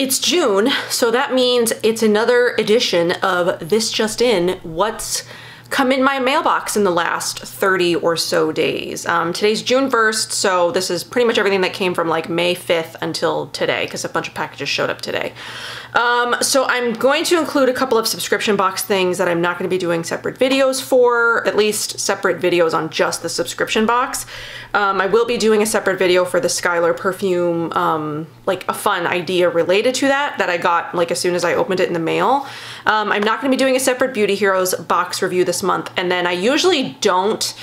It's June, so that means it's another edition of This Just In, what's come in my mailbox in the last 30 or so days. Today's June 1st, so this is pretty much everything that came from like May 5th until today, because a bunch of packages showed up today. So I'm going to include a couple of subscription box things that I'm not going to be doing separate videos for, at least separate videos on just the subscription box. I will be doing a separate video for the Skyler perfume, like a fun idea related to that I got like as soon as I opened it in the mail. I'm not going to be doing a separate Beauty Heroes box review this month, and then I usually don't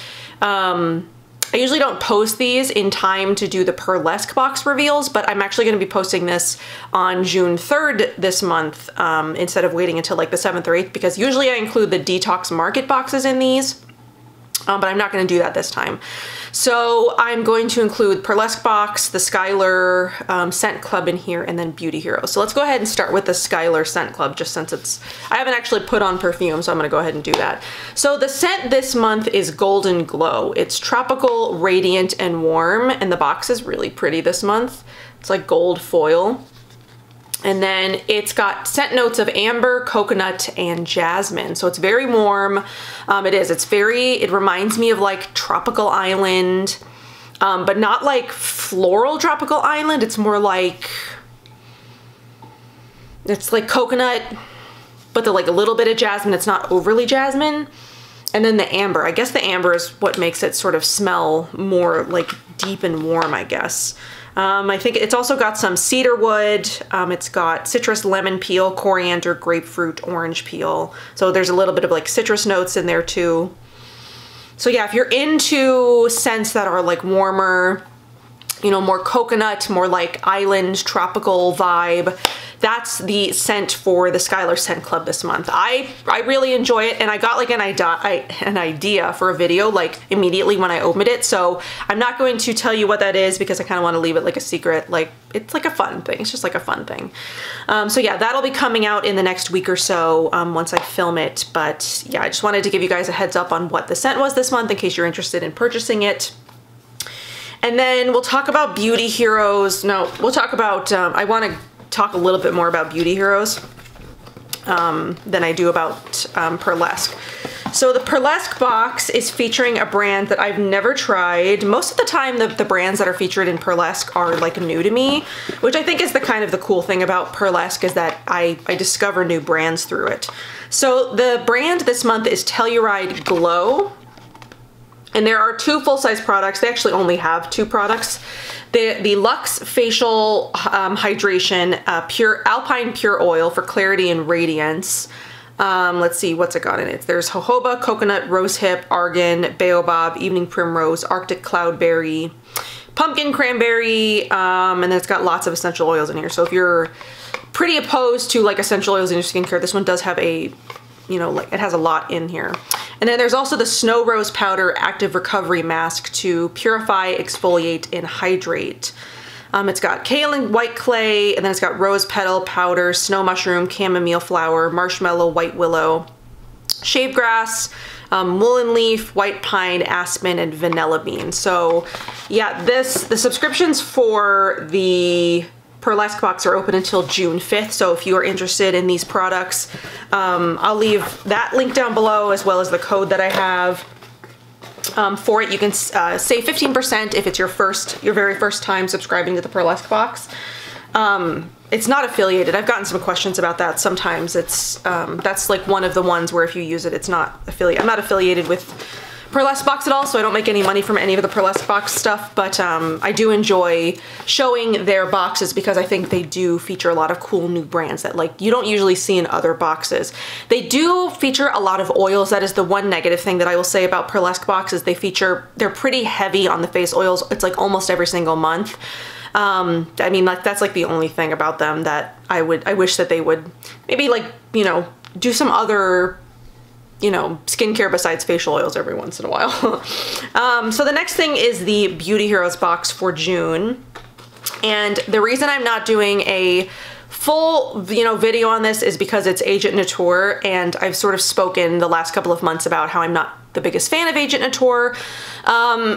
post these in time to do the Perez box reveals, but I'm actually going to be posting this on June 3rd this month instead of waiting until like the 7th or 8th, because usually I include the Detox Market boxes in these. But I'm not going to do that this time. So I'm going to include Perez box, the Skyler Scent Club in here, and then Beauty Heroes. So let's go ahead and start with the Skyler Scent Club, just since I haven't actually put on perfume, so I'm going to go ahead and do that. So the scent this month is Golden Glow. It's tropical, radiant, and warm, and the box is really pretty this month. It's like gold foil. And then it's got scent notes of amber, coconut, and jasmine. So it's very warm. It reminds me of like tropical island, but not like floral tropical island. It's more like, it's like coconut, but like a little bit of jasmine. It's not overly jasmine. And then the amber, I guess the amber is what makes it sort of smell more like deep and warm, I guess. I think it's also got some cedar wood. It's got citrus, lemon peel, coriander, grapefruit, orange peel. So there's a little bit of like citrus notes in there too. So yeah, if you're into scents that are like warmer, you know, more coconut, more like island tropical vibe, that's the scent for the Skyler Scent Club this month. I really enjoy it, and I got like an idea for a video like immediately when I opened it, so I'm not going to tell you what that is because I kind of want to leave it like a secret. Like, it's like a fun thing. It's just like a fun thing. So yeah, that'll be coming out in the next week or so once I film it, but yeah, I just wanted to give you guys a heads up on what the scent was this month in case you're interested in purchasing it. And then we'll talk about Beauty Heroes. No, we'll talk about, I want to talk a little bit more about Beauty Heroes than I do about Perez. So the Perez box is featuring a brand that I've never tried. Most of the time the brands that are featured in Perez are like new to me, which I think is the kind of the cool thing about Perez, is that I discover new brands through it. So the brand this month is Telluride Glow. And there are two full-size products. They actually only have two products. The Luxe Facial Hydration Pure Alpine Pure Oil for clarity and radiance. Let's see, what's it got in it? There's jojoba, coconut, rosehip, argan, baobab, evening primrose, arctic cloudberry, pumpkin cranberry, and then it's got lots of essential oils in here. So if you're pretty opposed to like essential oils in your skincare, this one does have a, you know, like it has a lot in here. And then there's also the Snow Rose Powder Active Recovery Mask to purify, exfoliate, and hydrate. It's got kale and white clay, and then it's got rose petal powder, snow mushroom, chamomile flower, marshmallow, white willow, shave grass, mullein leaf, white pine, aspen, and vanilla bean. So yeah, the subscriptions for the Perez box are open until June 5th, so if you are interested in these products, I'll leave that link down below as well as the code that I have for it. You can save 15% if it's your very first time subscribing to the Perez box. It's not affiliated. I've gotten some questions about that. Sometimes it's that's like one of the ones where if you use it, it's not affiliated. I'm not affiliated with Perez box at all, so I don't make any money from any of the Perez box stuff, but I do enjoy showing their boxes because I think they do feature a lot of cool new brands that like you don't usually see in other boxes. They do feature a lot of oils. That is the one negative thing that I will say about Perez boxes. They're pretty heavy on the face oils. It's like almost every single month. I mean, like that's like the only thing about them that I wish that they would maybe like, you know, do some other, you know, skincare besides facial oils every once in a while. So the next thing is the Beauty Heroes box for June. And the reason I'm not doing a full, you know, video on this is because it's Agent Nature, and I've sort of spoken the last couple of months about how I'm not the biggest fan of Agent Nature.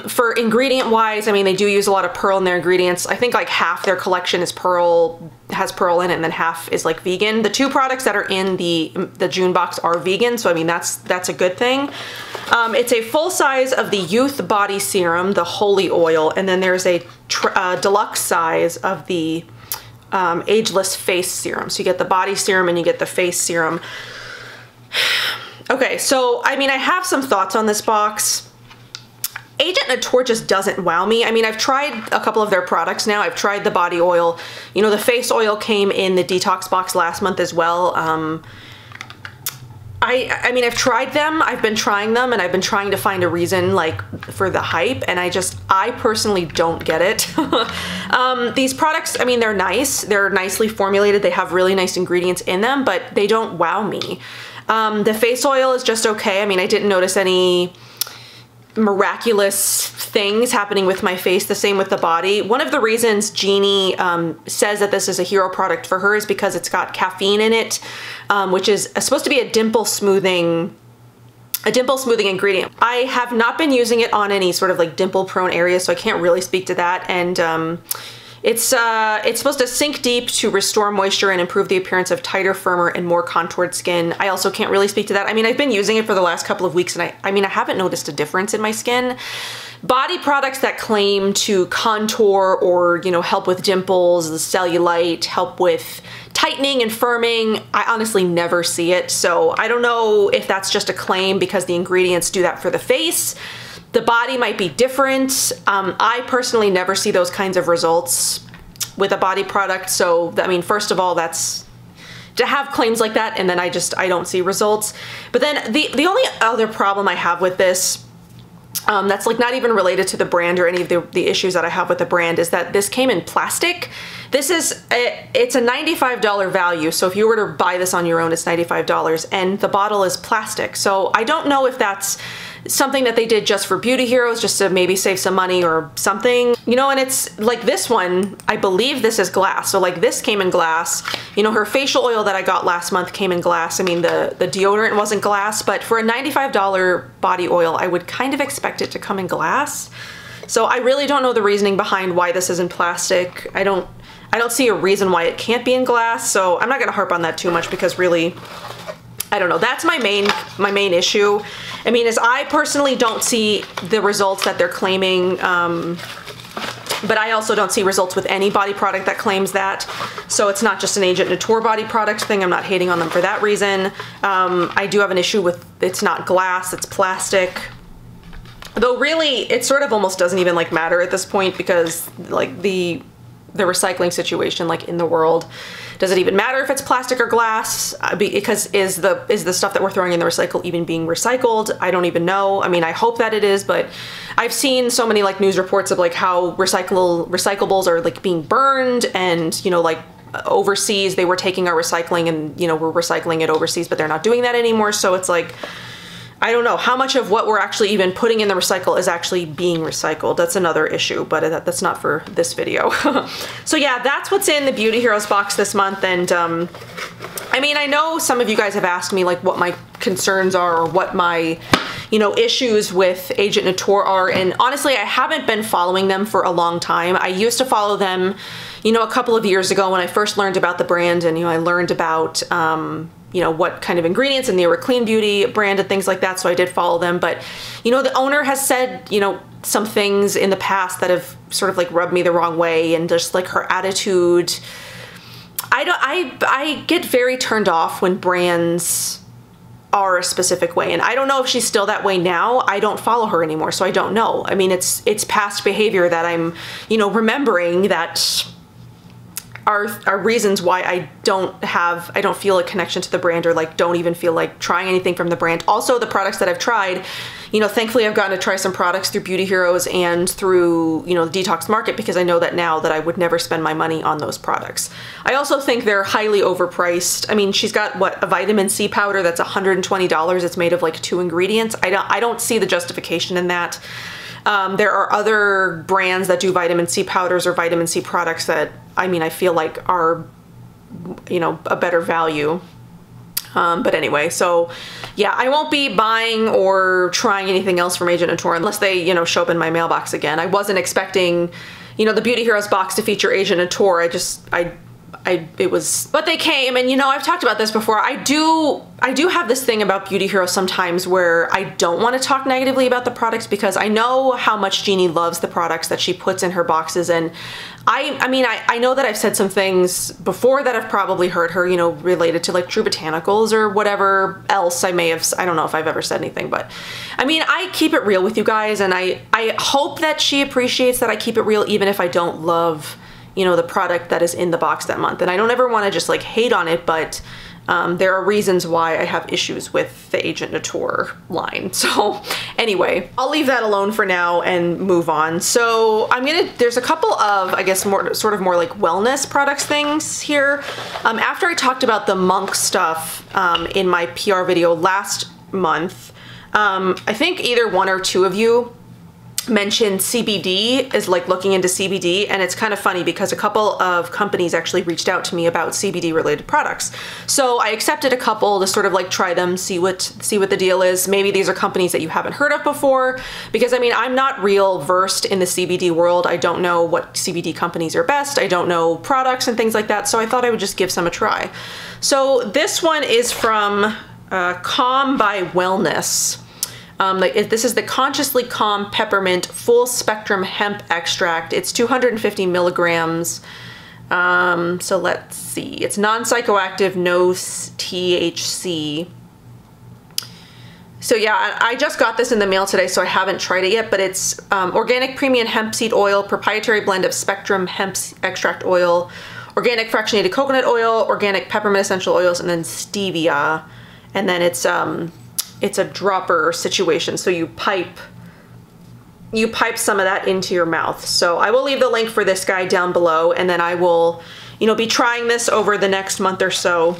For ingredient wise, I mean, they do use a lot of pearl in their ingredients. I think like half their collection is pearl, has pearl in it, and then half is like vegan. The two products that are in the June box are vegan, so I mean, that's a good thing. It's a full size of the Youth Body Serum, the Holy Oil, and then there's a deluxe size of the Ageless Face Serum. So you get the body serum and you get the face serum. Okay, so I mean, I have some thoughts on this box. Agent Nature just doesn't wow me. I mean, I've tried a couple of their products now. I've tried the body oil. You know, the face oil came in the detox box last month as well. I mean, I've tried them, I've been trying them, and I've been trying to find a reason like for the hype, and I personally don't get it. These products, I mean, they're nice, they're nicely formulated, they have really nice ingredients in them, but they don't wow me. The face oil is just okay. I mean, I didn't notice any miraculous things happening with my face. The same with the body. One of the reasons Jeannie says that this is a hero product for her is because it's got caffeine in it, which is supposed to be a dimple smoothing ingredient. I have not been using it on any sort of like dimple prone areas, so I can't really speak to that. And it's supposed to sink deep to restore moisture and improve the appearance of tighter, firmer, and more contoured skin. I also can't really speak to that. I mean, I've been using it for the last couple of weeks, and I mean, I haven't noticed a difference in my skin. Body products that claim to contour or, you know, help with dimples, the cellulite, help with tightening and firming, I honestly never see it. So I don't know if that's just a claim because the ingredients do that for the face. The body might be different. I personally never see those kinds of results with a body product. So, I mean, first of all, that's to have claims like that, and then I don't see results. But then the only other problem I have with this, that's like not even related to the brand or any of the issues that I have with the brand, is that this came in plastic. It's a $95 value. So if you were to buy this on your own, it's $95, and the bottle is plastic. So I don't know if that's something that they did just for beauty heroes, just to maybe save some money or something, you know. And it's like this one, I believe this is glass. So like this came in glass, you know, her facial oil that I got last month came in glass. I mean, the deodorant wasn't glass, but for a $95 body oil, I would kind of expect it to come in glass. So I really don't know the reasoning behind why this is in plastic. I don't see a reason why it can't be in glass. So I'm not gonna harp on that too much because really, I don't know. That's my main issue. I mean, is I personally don't see the results that they're claiming, but I also don't see results with any body product that claims that. So it's not just an Agent Nature body product thing. I'm not hating on them for that reason. I do have an issue with it's not glass, it's plastic. Though really, it sort of almost doesn't even like matter at this point because like the recycling situation like in the world, does it even matter if it's plastic or glass? Because is the stuff that we're throwing in the recycle even being recycled? I don't even know. I mean, I hope that it is, but I've seen so many like news reports of like how recyclables are like being burned, and you know, like overseas they were taking our recycling and, you know, we're recycling it overseas, but they're not doing that anymore. So it's like, I don't know how much of what we're actually even putting in the recycle is actually being recycled. That's another issue, but that's not for this video. So yeah, that's what's in the Beauty Heroes box this month. And I mean, I know some of you guys have asked me like what my concerns are or what my, you know, issues with Agent Nature are. And honestly, I haven't been following them for a long time. I used to follow them, you know, a couple of years ago when I first learned about the brand, and, you know, I learned about, you know, what kind of ingredients, and they were a clean beauty brand and things like that. So I did follow them. But, you know, the owner has said, you know, some things in the past that have sort of like rubbed me the wrong way, and just like her attitude. I get very turned off when brands are a specific way, and I don't know if she's still that way now. I don't follow her anymore, so I don't know. I mean, it's past behavior that I'm, you know, remembering that are reasons why I don't feel a connection to the brand, or like don't even feel like trying anything from the brand. Also, the products that I've tried, you know, thankfully I've gotten to try some products through Beauty Heroes and through, you know, the Detox Market, because I know that now that I would never spend my money on those products. I also think they're highly overpriced. I mean, she's got what, a vitamin C powder that's $120. It's made of like 2 ingredients. I don't see the justification in that. There are other brands that do vitamin C powders or vitamin C products that, I mean, I feel like are, you know, a better value. But anyway, so yeah, I won't be buying or trying anything else from Agent Natura unless they, you know, show up in my mailbox again. I wasn't expecting, you know, the Beauty Heroes box to feature Agent Natura. But they came, and you know, I've talked about this before. I do have this thing about Beauty Heroes sometimes where I don't want to talk negatively about the products because I know how much Jeannie loves the products that she puts in her boxes, and I mean, I know that I've said some things before that have probably hurt her, you know, related to like True Botanicals or whatever else I may have. I don't know if I've ever said anything, but I mean, I keep it real with you guys, and I hope that she appreciates that I keep it real even if I don't love, you know, the product that is in the box that month. And I don't ever want to just like hate on it, but there are reasons why I have issues with the Agent Natura line. So anyway, I'll leave that alone for now and move on. So there's a couple of, I guess, more like wellness products things here. After I talked about the Monk stuff in my PR video last month, I think either one or two of you mentioned CBD, is like looking into CBD, and it's kind of funny because a couple of companies actually reached out to me about CBD related products. So I accepted a couple to sort of like try them, see what the deal is. Maybe these are companies that you haven't heard of before, because I mean, I'm not real versed in the CBD world. I don't know what CBD companies are best. I don't know products and things like that. So I thought I would just give some a try. So this one is from Calm by Wellness. This is the Consciously Calm Peppermint Full Spectrum Hemp Extract. It's 250 milligrams. So let's see. It's non-psychoactive, no THC. So yeah, I just got this in the mail today, so I haven't tried it yet, but it's organic premium hemp seed oil, proprietary blend of Spectrum hemp extract oil, organic fractionated coconut oil, organic peppermint essential oils, and then stevia. And then it's a dropper situation, so you pipe some of that into your mouth. So I will leave the link for this guy down below, and then I will, you know, be trying this over the next month or so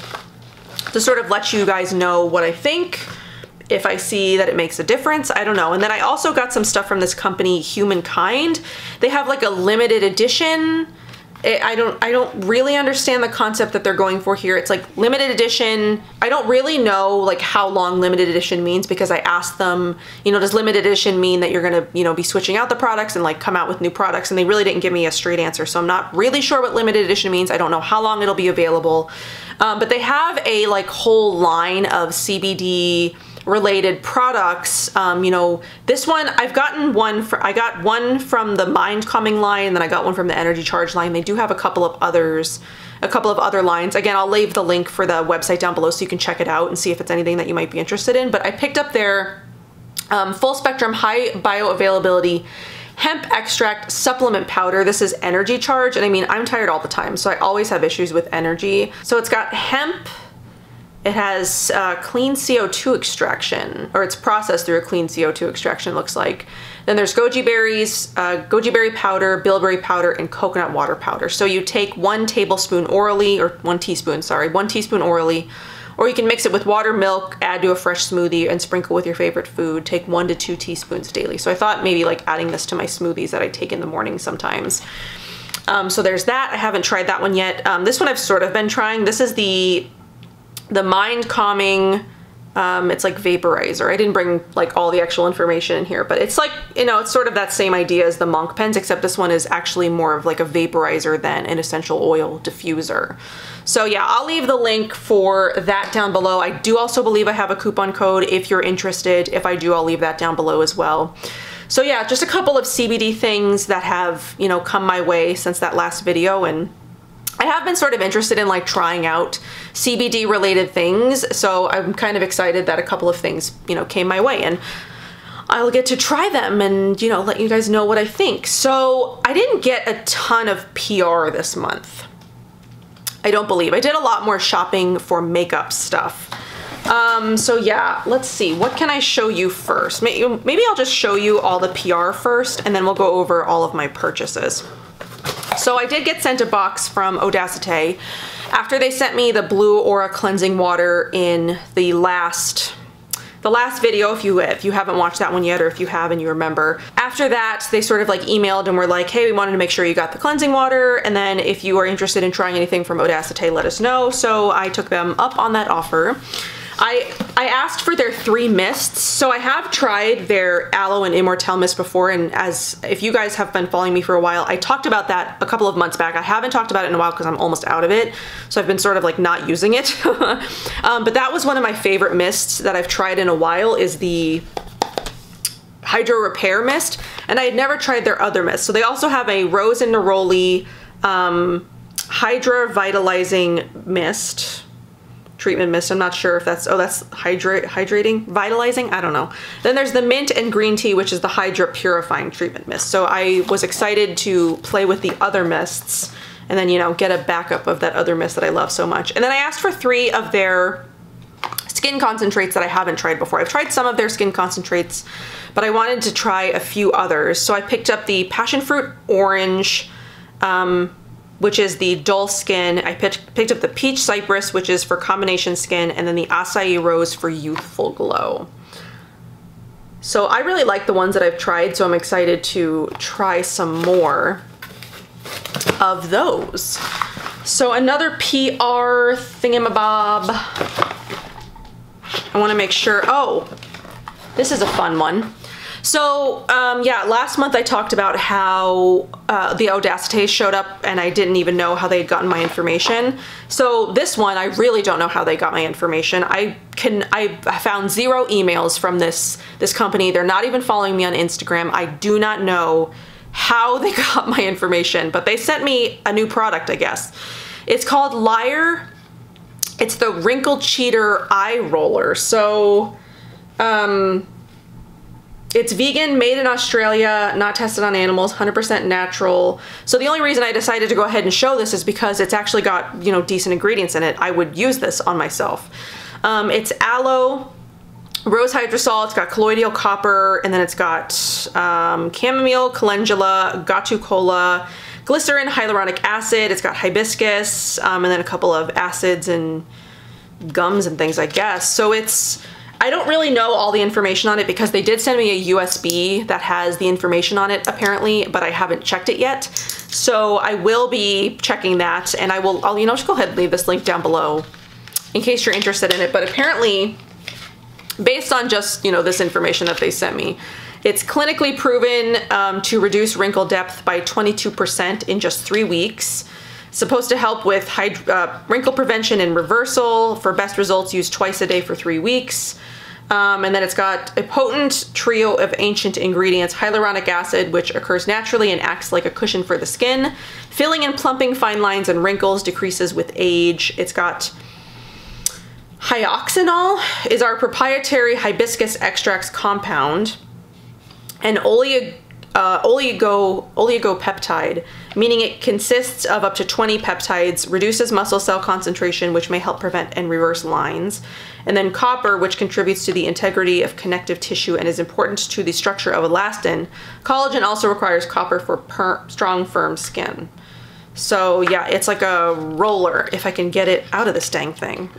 to sort of let you guys know what I think, if I see that it makes a difference. I don't know. And then I also got some stuff from this company, Humankind. They have like a limited edition. I don't really understand the concept that they're going for here. It's like limited edition. I don't really know like how long limited edition means, because I asked them, you know, does limited edition mean that you're gonna, you know, be switching out the products and like come out with new products? And they really didn't give me a straight answer. So I'm not really sure what limited edition means. I don't know how long it'll be available. But they have a like whole line of CBD related products. You know, this one, I got one from the Mind Calming line, and then I got one from the Energy Charge line. They do have a couple of other lines. Again, I'll leave the link for the website down below so you can check it out and see if it's anything that you might be interested in. But I picked up their full spectrum high bioavailability hemp extract supplement powder. This is Energy Charge, and I mean, I'm tired all the time, so I always have issues with energy. So it's got hemp. It has clean CO2 extraction, or it's processed through a clean CO2 extraction, looks like. Then there's goji berries, goji berry powder, bilberry powder, and coconut water powder. So you take 1 tablespoon orally, or 1 teaspoon, sorry, 1 teaspoon orally, or you can mix it with water, milk, add to a fresh smoothie, and sprinkle with your favorite food. Take 1 to 2 teaspoons daily. So I thought maybe like adding this to my smoothies that I take in the morning sometimes. So there's that. I haven't tried that one yet. This one I've sort of been trying. This is the Mind Calming, it's like vaporizer. I didn't bring like all the actual information in here, but it's like, you know, it's sort of that same idea as the Monk pens, except this one is actually more of like a vaporizer than an essential oil diffuser. So yeah, I'll leave the link for that down below. I do also believe I have a coupon code if you're interested. If I do, I'll leave that down below as well. So yeah, just a couple of CBD things that have, you know, come my way since that last video, and I have been sort of interested in like trying out CBD related things, so I'm kind of excited that a couple of things, you know, came my way, and I'll get to try them and, you know, let you guys know what I think. So I didn't get a ton of PR this month. I don't believe. I did a lot more shopping for makeup stuff. So yeah, let's see. What can I show you first? Maybe I'll just show you all the PR first, and then we'll go over all of my purchases. So I did get sent a box from Audacité after they sent me the Blue Aura Cleansing Water in the last the last video, if you haven't watched that one yet, or if you have and you remember. After that, they sort of like emailed and were like, hey, we wanted to make sure you got the cleansing water, and then if you are interested in trying anything from Audacité, let us know. So I took them up on that offer. I asked for their 3 mists. So I have tried their Aloe and Immortelle mist before, and if you guys have been following me for a while, I talked about that a couple of months back. I haven't talked about it in a while because I'm almost out of it, so I've been sort of like not using it. But that was one of my favorite mists that I've tried in a while, is the Hydro Repair Mist, and I had never tried their other mist. So they also have a Rose and Neroli Hydra Vitalizing Mist. Treatment mist. I'm not sure if that's, oh, that's hydrating, vitalizing, I don't know. Then there's the mint and green tea, which is the Hydra Purifying Treatment Mist. So I was excited to play with the other mists and then, you know, get a backup of that other mist that I love so much. And then I asked for 3 of their skin concentrates that I haven't tried before. I've tried some of their skin concentrates, but I wanted to try a few others. So I picked up the Passion Fruit Orange, which is the dull skin. I picked up the Peach Cypress, which is for combination skin, and then the Acai Rose for youthful glow. So I really like the ones that I've tried, so I'm excited to try some more of those. So another PR thingamabob. I wanna make sure, oh, this is a fun one. So yeah, last month I talked about how the Audacité showed up and I didn't even know how they had gotten my information. So this one, I really don't know how they got my information. I found 0 emails from this company. They're not even following me on Instagram. I do not know how they got my information, but they sent me a new product, I guess. It's called Liar. It's the Wrinkle Cheater Eye Roller. So, it's vegan, made in Australia, not tested on animals, 100% natural. So the only reason I decided to go ahead and show this is because it's actually got, you know, decent ingredients in it. I would use this on myself. It's aloe, rose hydrosol, it's got colloidal copper, and then it's got chamomile, calendula, gotu kola, glycerin, hyaluronic acid, it's got hibiscus, and then a couple of acids and gums and things, I guess. So it's, I don't really know all the information on it because they did send me a USB that has the information on it apparently, but I haven't checked it yet. So I will be checking that, and I'll, you know, just go ahead and leave this link down below in case you're interested in it. But apparently, based on just, you know, this information that they sent me, it's clinically proven to reduce wrinkle depth by 22% in just 3 weeks. Supposed to help with wrinkle prevention and reversal. For best results, use twice a day for 3 weeks. And then it's got a potent trio of ancient ingredients: hyaluronic acid, which occurs naturally and acts like a cushion for the skin. Filling and plumping fine lines and wrinkles, decreases with age. It's got hyoxinol, is our proprietary hibiscus extracts compound, and oligopeptide, meaning it consists of up to 20 peptides, reduces muscle cell concentration, which may help prevent and reverse lines. And then copper, which contributes to the integrity of connective tissue and is important to the structure of elastin. Collagen also requires copper for strong, firm skin. So yeah, it's like a roller, if I can get it out of this dang thing.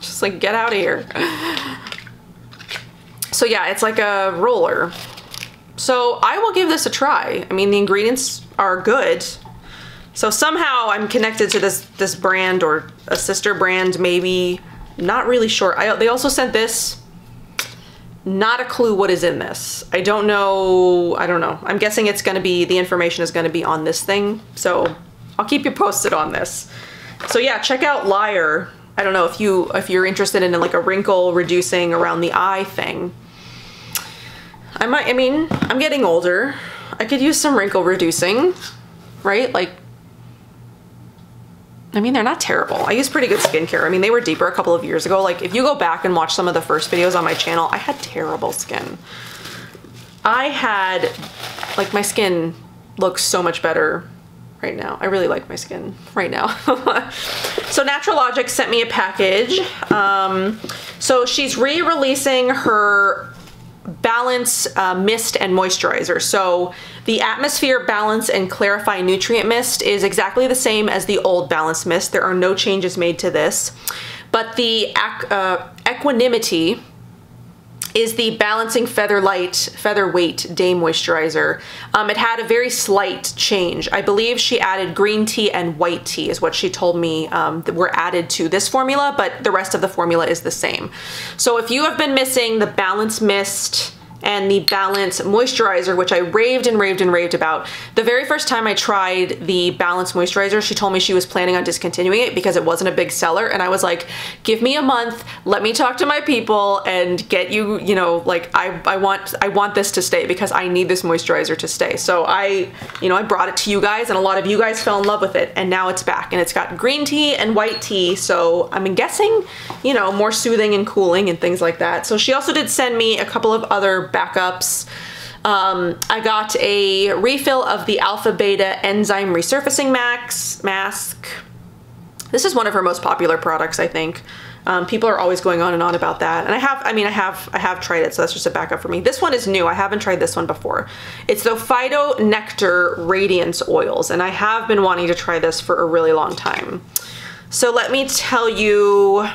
Just like, get out of here. So yeah, it's like a roller. So I will give this a try. I mean, the ingredients are good. So somehow I'm connected to this brand, or a sister brand maybe. Not really sure. They also sent this. Not a clue what is in this. I don't know. I don't know. I'm guessing it's going to be, the information is going to be on this thing. So I'll keep you posted on this. So yeah, check out Liar. I don't know if you're interested in like a wrinkle reducing around the eye thing. I mean, I'm getting older. I could use some wrinkle reducing, right? Like, I mean, they're not terrible. I use pretty good skincare. I mean, they were deeper a couple of years ago. Like, if you go back and watch some of the first videos on my channel, I had terrible skin. I had, like, my skin looks so much better right now. I really like my skin right now. So Natural Logic sent me a package. So she's re-releasing her Balance Mist and Moisturizer. So the Atmosphere Balance and Clarify Nutrient Mist is exactly the same as the old Balance Mist. There are no changes made to this. But the Equanimity is the Balancing Featherweight Day Moisturizer. It had a very slight change. I believe she added green tea and white tea is what she told me that were added to this formula, but the rest of the formula is the same. So if you have been missing the Balance Mist and the Balance Moisturizer, which I raved and raved and raved about. The very first time I tried the Balance Moisturizer, she told me she was planning on discontinuing it because it wasn't a big seller, and I was like, give me a month, let me talk to my people and get you, you know, like I want this to stay because I need this moisturizer to stay. So I brought it to you guys, and a lot of you guys fell in love with it, and now it's back, and it's got green tea and white tea, so I'm guessing, you know, more soothing and cooling and things like that. So she also did send me a couple of other backups. I got a refill of the Alpha Beta Enzyme Resurfacing Mask. This is one of her most popular products, I think. People are always going on and on about that. And I have tried it, so that's just a backup for me. This one is new. I haven't tried this one before. It's the Fido Nectar Radiance Oils, and I have been wanting to try this for a really long time. So let me tell you,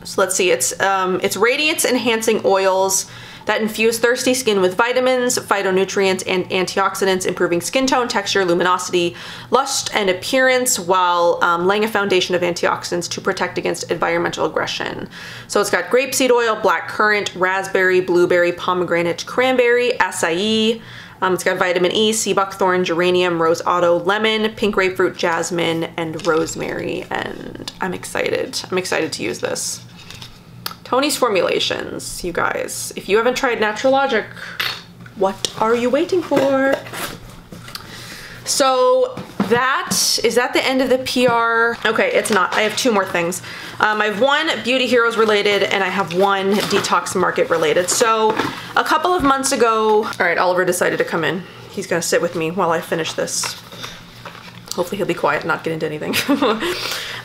so let's see, it's radiance enhancing oils that infuse thirsty skin with vitamins, phytonutrients, and antioxidants, improving skin tone, texture, luminosity, luster, and appearance, while laying a foundation of antioxidants to protect against environmental aggression. So it's got grapeseed oil, black currant, raspberry, blueberry, pomegranate, cranberry, acai. It's got vitamin E, sea buckthorn, geranium, rose otto, lemon, pink grapefruit, jasmine, and rosemary. And I'm excited. I'm excited to use this. Tony's Formulations, you guys. If you haven't tried Natural Logic, what are you waiting for? So is that the end of the PR? Okay, it's not. I have two more things. I have one Beauty Heroes related, and I have one Detox Market related. So a couple of months ago, all right, Oliver decided to come in. He's gonna sit with me while I finish this. Hopefully he'll be quiet and not get into anything.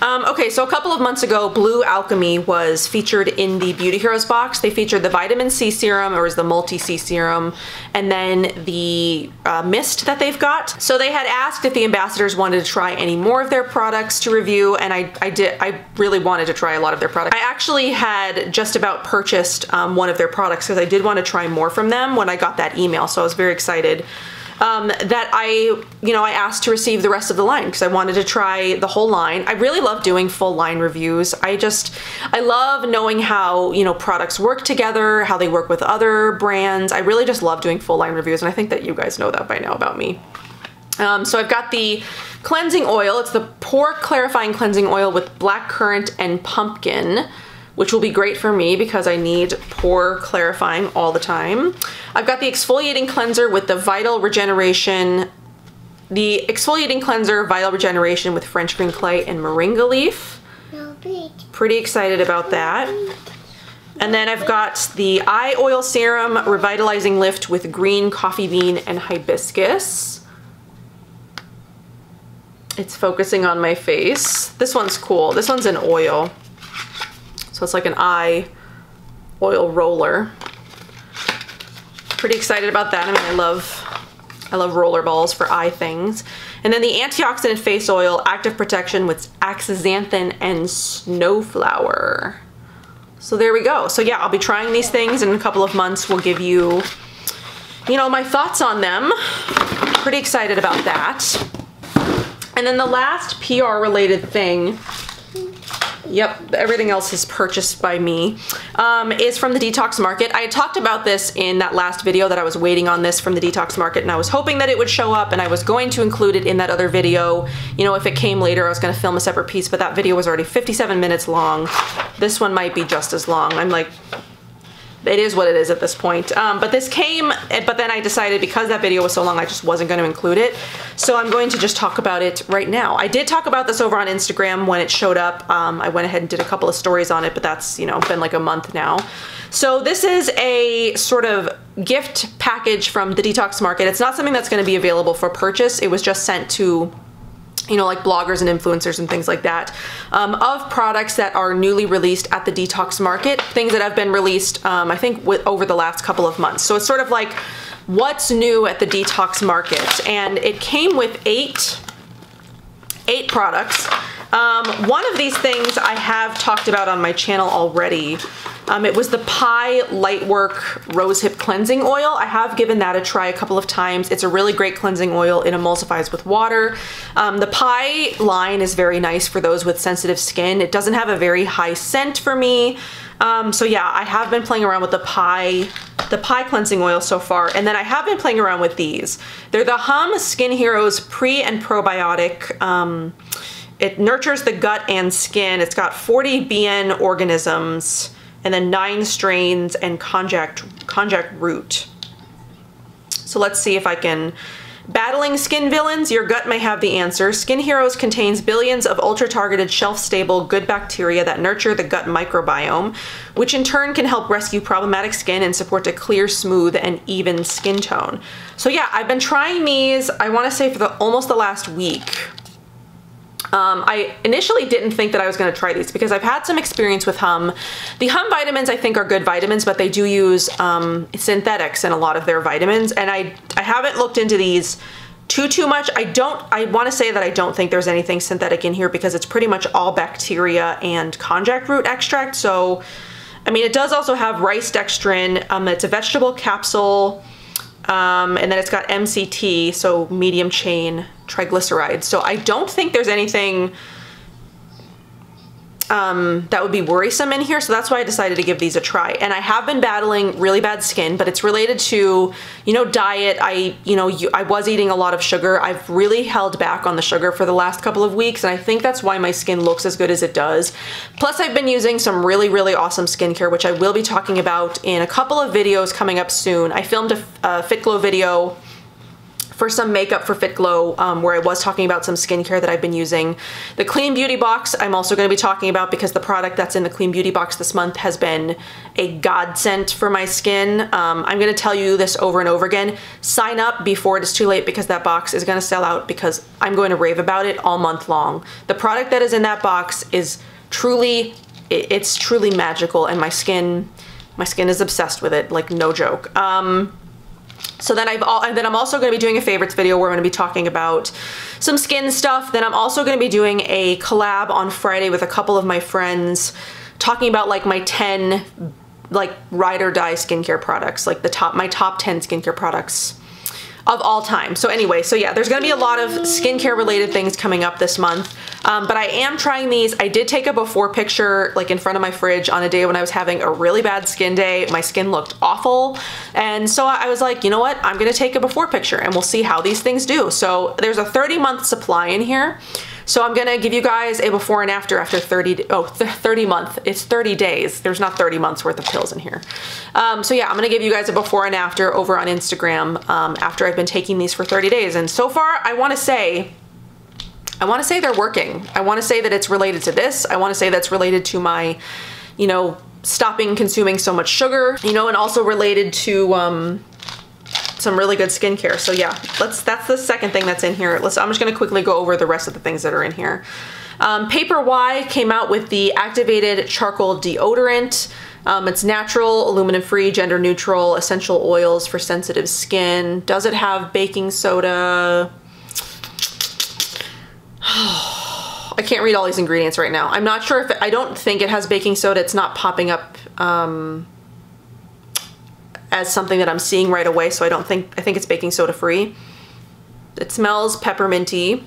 Okay, so a couple of months ago, Blue Alchemy was featured in the Beauty Heroes box. They featured the Vitamin C Serum, or is the Multi-C Serum, and then the mist that they've got. So they had asked if the ambassadors wanted to try any more of their products to review, and I really wanted to try a lot of their products. I actually had just about purchased one of their products because I did want to try more from them when I got that email, so I was very excited. That I asked to receive the rest of the line because I wanted to try the whole line. I really love doing full line reviews. I love knowing how, products work together, how they work with other brands. I really just love doing full line reviews, and I think that you guys know that by now about me. So I've got the cleansing oil. It's the Pore Clarifying Cleansing Oil with black currant and pumpkin, which will be great for me because I need pore clarifying all the time. I've got the Exfoliating Cleanser with the Exfoliating Cleanser Vital Regeneration with French green clay and moringa leaf. Pretty excited about that. And then I've got the Eye Oil Serum Revitalizing Lift with green coffee bean and hibiscus. It's focusing on my face. This one's cool. This one's an oil. So it's like an eye oil roller. Pretty excited about that. I mean, I love roller balls for eye things. And then the Antioxidant Face Oil Active Protection with Astaxanthin and Snowflower. So there we go. So yeah, I'll be trying these things in a couple of months. We'll give you, my thoughts on them. Pretty excited about that. And then the last PR related thing, yep, everything else is purchased by me, is from the Detox Market. I had talked about this in that last video that I was waiting on this from the Detox Market, and I was hoping that it would show up, and I was going to include it in that other video. If it came later, I was going to film a separate piece, but that video was already 57 minutes long. This one might be just as long. I'm like, it is what it is at this point. But this came, but then I decided because that video was so long, I just wasn't going to include it. So I'm going to just talk about it right now. I did talk about this over on Instagram when it showed up. I went ahead and did a couple of stories on it, but that's, been like a month now. So this is a sort of gift package from the Detox Market. It's not something that's going to be available for purchase. It was just sent to, like bloggers and influencers and things like that, of products that are newly released at the Detox Market, things that have been released, I think, over the last couple of months. So it's sort of like what's new at the Detox Market. And it came with eight products. One of these things I have talked about on my channel already. It was the Pi Lightwork Rosehip Cleansing Oil. I have given that a try a couple of times. It's a really great cleansing oil. It emulsifies with water. The Pi line is very nice for those with sensitive skin. It doesn't have a very high scent for me. So yeah, I have been playing around with the Pi cleansing oil so far, and then I have been playing around with these. They're the Skin Heroes Pre and Probiotic. It nurtures the gut and skin. It's got 40 BN organisms and then 9 strains and konjac root. So let's see if I can. Battling skin villains, your gut may have the answer. Skin Heroes contains billions of ultra-targeted, shelf-stable, good bacteria that nurture the gut microbiome, which in turn can help rescue problematic skin and support a clear, smooth, and even skin tone. So yeah, I've been trying these, I want to say for almost the last week. I initially didn't think that I was going to try these because I've had some experience with The vitamins I think are good vitamins, but they do use synthetics in a lot of their vitamins, and I haven't looked into these too much. I want to say that I don't think there's anything synthetic in here because it's pretty much all bacteria and konjac root extract. So, I mean, it does also have rice dextrin. It's a vegetable capsule. And then it's got MCT, so medium chain triglycerides. So I don't think there's anything that would be worrisome in here. So that's why I decided to give these a try. And I have been battling really bad skin, but it's related to, you know, diet. I was eating a lot of sugar. I've really held back on the sugar for the last couple of weeks. And I think that's why my skin looks as good as it does. Plus I've been using some really, really awesome skincare, which I will be talking about in a couple of videos coming up soon. I filmed a Fit Glow video for some makeup for Fit Glow, where I was talking about some skincare that I've been using. The Clean Beauty Box I'm also going to be talking about because the product that's in the Clean Beauty Box this month has been a godsend for my skin. I'm going to tell you this over and over again. Sign up before it is too late because that box is going to sell out because I'm going to rave about it all month long. The product that is in that box is truly, it's truly magical, and my skin is obsessed with it, like no joke. So then I'm also going to be doing a favorites video where I'm going to be talking about some skin stuff. Then I'm also going to be doing a collab on Friday with a couple of my friends talking about like my 10 like ride or die skincare products, like my top 10 skincare products of all time. So anyway, so yeah, there's gonna be a lot of skincare related things coming up this month. But I am trying these. I did take a before picture like in front of my fridge on a day when I was having a really bad skin day. My skin looked awful. And so I was like, you know what? I'm gonna take a before picture and we'll see how these things do. So there's a 30-month supply in here. So I'm gonna give you guys a before and after 30 month. It's 30 days. There's not 30 months worth of pills in here. So yeah, I'm gonna give you guys a before and after over on Instagram after I've been taking these for 30 days. And so far, I wanna say they're working. I wanna say that it's related to this. I wanna say that's related to my, you know, stopping consuming so much sugar, you know, and also related to, some really good skincare. So yeah, that's the second thing that's in here. I'm just gonna quickly go over the rest of the things that are in here. Paper Y came out with the activated charcoal deodorant. It's natural, aluminum free, gender neutral, essential oils for sensitive skin. Does it have baking soda? I can't read all these ingredients right now. I'm not sure if I don't think it has baking soda. It's not popping up as something that I'm seeing right away, so I think it's baking soda free. It smells pepperminty,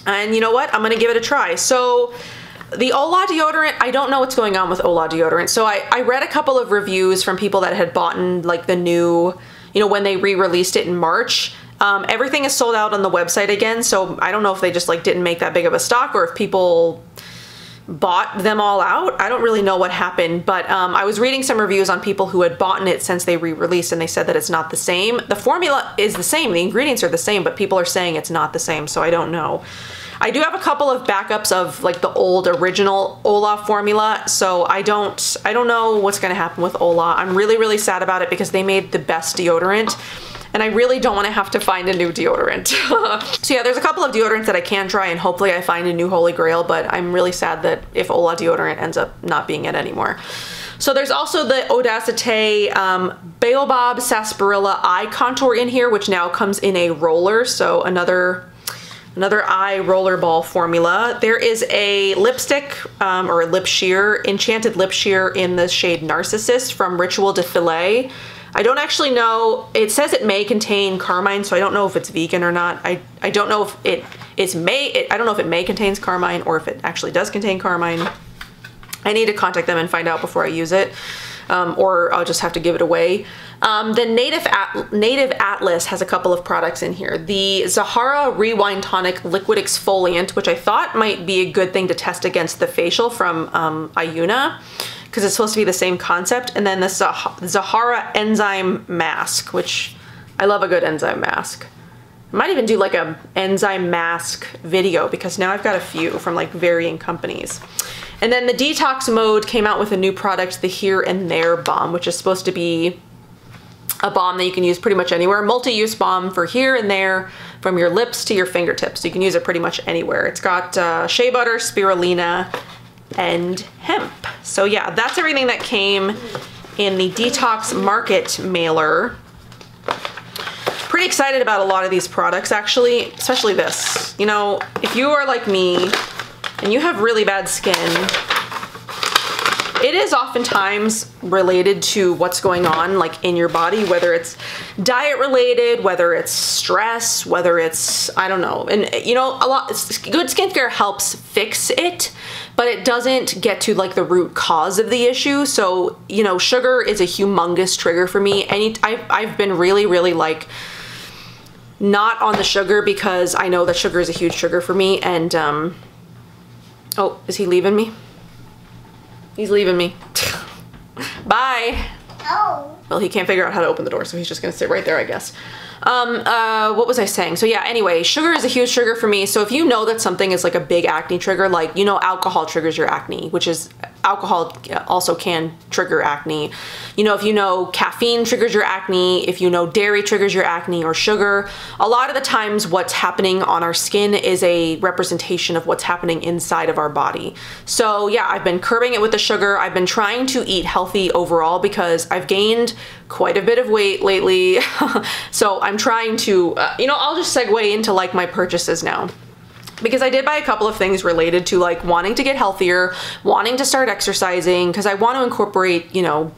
and you know what? I'm gonna give it a try. So the Ola deodorant, I don't know what's going on with Ola deodorant. So I read a couple of reviews from people that had bought like the new, you know, when they re-released it in March. Everything is sold out on the website again, so I don't know if they just like didn't make that big of a stock or if people bought them all out. I don't really know what happened, but I was reading some reviews on people who had bought it since they re-released, and they said that it's not the same. The formula is the same, the ingredients are the same, but people are saying it's not the same, so I don't know. I do have a couple of backups of like the old original Ola formula, so I don't know what's gonna happen with Ola. I'm really, really sad about it because they made the best deodorant, and I really don't want to have to find a new deodorant. So yeah, there's a couple of deodorants that I can try, and hopefully I find a new holy grail, but I'm really sad that if Ola deodorant ends up not being it anymore. So there's also the Audacité Baobab Sarsaparilla Eye Contour in here, which now comes in a roller, so another Another eye rollerball formula. There is a lipstick or a lip sheer, Enchanted Lip Sheer in the shade Narcissus from Ritual de Filet. I don't actually know. It says it may contain carmine, so I don't know if it's vegan or not. I don't know if I don't know if it may contains carmine or if it actually does contain carmine. I need to contact them and find out before I use it, or I'll just have to give it away. The Native Atlas has a couple of products in here. The Zahara Rewind Tonic Liquid Exfoliant, which I thought might be a good thing to test against the facial from Ayuna, because it's supposed to be the same concept. And then the Zahara Enzyme Mask, which I love a good enzyme mask. I might even do like a enzyme mask video, because now I've got a few from like varying companies. And then the Detox Mode came out with a new product, the Here and There Balm, which is supposed to be a balm that you can use pretty much anywhere. Multi-use balm for here and there, from your lips to your fingertips. So you can use it pretty much anywhere. It's got shea butter, spirulina, and hemp. So yeah, that's everything that came in the Detox Market mailer. Pretty excited about a lot of these products, actually, especially this. You know, if you are like me and you have really bad skin, it is oftentimes related to what's going on like in your body, whether it's diet related, whether it's stress, whether it's, I don't know. And you know, good skincare helps fix it, but it doesn't get to like the root cause of the issue. So, you know, sugar is a humongous trigger for me. I've been really like not on the sugar, because I know that sugar is a huge trigger for me. And oh, is he leaving me? He's leaving me. Bye. Oh. Well, he can't figure out how to open the door, so he's just gonna sit right there, I guess. What was I saying? So yeah, anyway, sugar is a huge trigger for me. So if you know that something is like a big acne trigger, like, you know, alcohol triggers your acne, which is, alcohol also can trigger acne. You know, if you know caffeine triggers your acne, if you know dairy triggers your acne, or sugar, a lot of the times what's happening on our skin is a representation of what's happening inside of our body. So yeah, I've been curbing it with the sugar. I've been trying to eat healthy overall, because I've gained quite a bit of weight lately. So I'm trying to, you know, I'll just segue into like my purchases now, because I did buy a couple of things related to like wanting to get healthier, wanting to start exercising, because I want to incorporate, you know,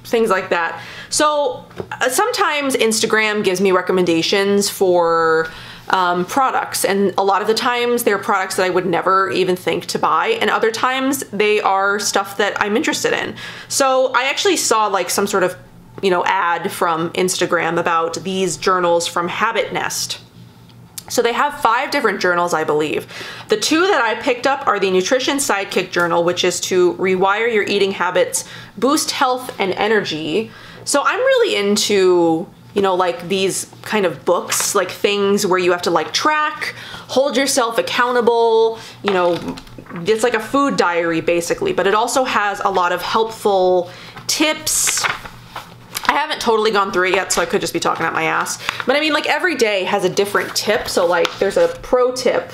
things like that. So sometimes Instagram gives me recommendations for products, and a lot of the times they're products that I would never even think to buy, and other times they are stuff that I'm interested in. So I actually saw like some sort of, you know, ad from Instagram about these journals from Habit Nest. So they have 5 different journals, I believe. The 2 that I picked up are the Nutrition Sidekick journal, which is to rewire your eating habits, boost health and energy. So I'm really into, you know, like these kind of books, like things where you have to like track, hold yourself accountable, you know, it's like a food diary basically, but it also has a lot of helpful tips. I haven't totally gone through it yet, so I could just be talking out my ass. But I mean, like every day has a different tip. So like there's a pro tip.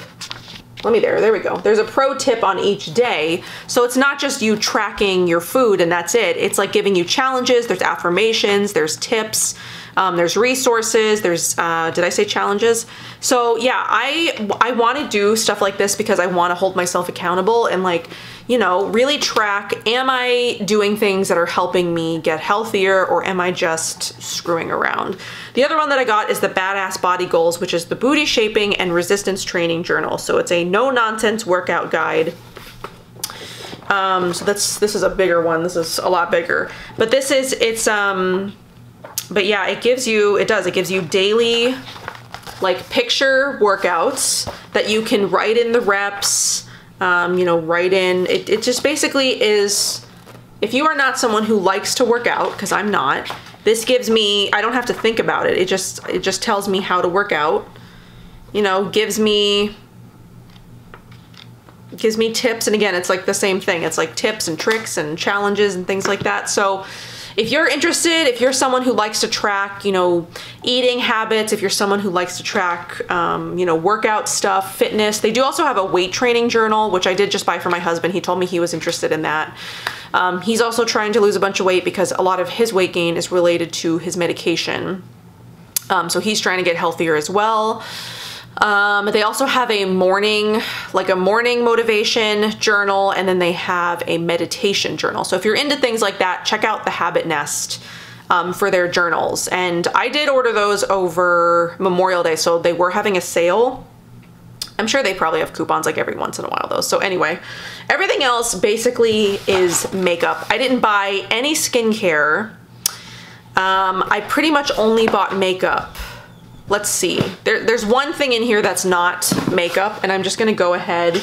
There we go. There's a pro tip on each day. So it's not just you tracking your food and that's it. It's like giving you challenges, there's affirmations, there's tips, there's resources, there's, did I say challenges? So yeah, I want to do stuff like this because I want to hold myself accountable and like, you know, really track, am I doing things that are helping me get healthier, or am I just screwing around? The other one that I got is the Badass Body Goals, which is the Booty Shaping and Resistance Training Journal. So it's a no-nonsense workout guide. So this is a bigger one. This is a lot bigger. But this is, but yeah, it gives you daily, like, picture workouts that you can write in the reps, you know, write in, it just basically is, if you are not someone who likes to work out, because I'm not, this gives me, I don't have to think about it. It just tells me how to work out, you know, gives me tips. And again, it's like the same thing. It's like tips and tricks and challenges and things like that. So if you're interested, if you're someone who likes to track, you know, eating habits, if you're someone who likes to track, you know, workout stuff, fitness, they do also have a weight training journal, which I did just buy for my husband. He told me he was interested in that. He's also trying to lose a bunch of weight because a lot of his weight gain is related to his medication. So he's trying to get healthier as well. They also have a morning motivation journal, and then they have a meditation journal. So if you're into things like that, check out the Habit Nest for their journals. And I did order those over Memorial Day, so they were having a sale. I'm sure they probably have coupons like every once in a while though. So anyway, everything else basically is makeup. I didn't buy any skincare. I pretty much only bought makeup. Let's see. There's one thing in here that's not makeup, and I'm just gonna go ahead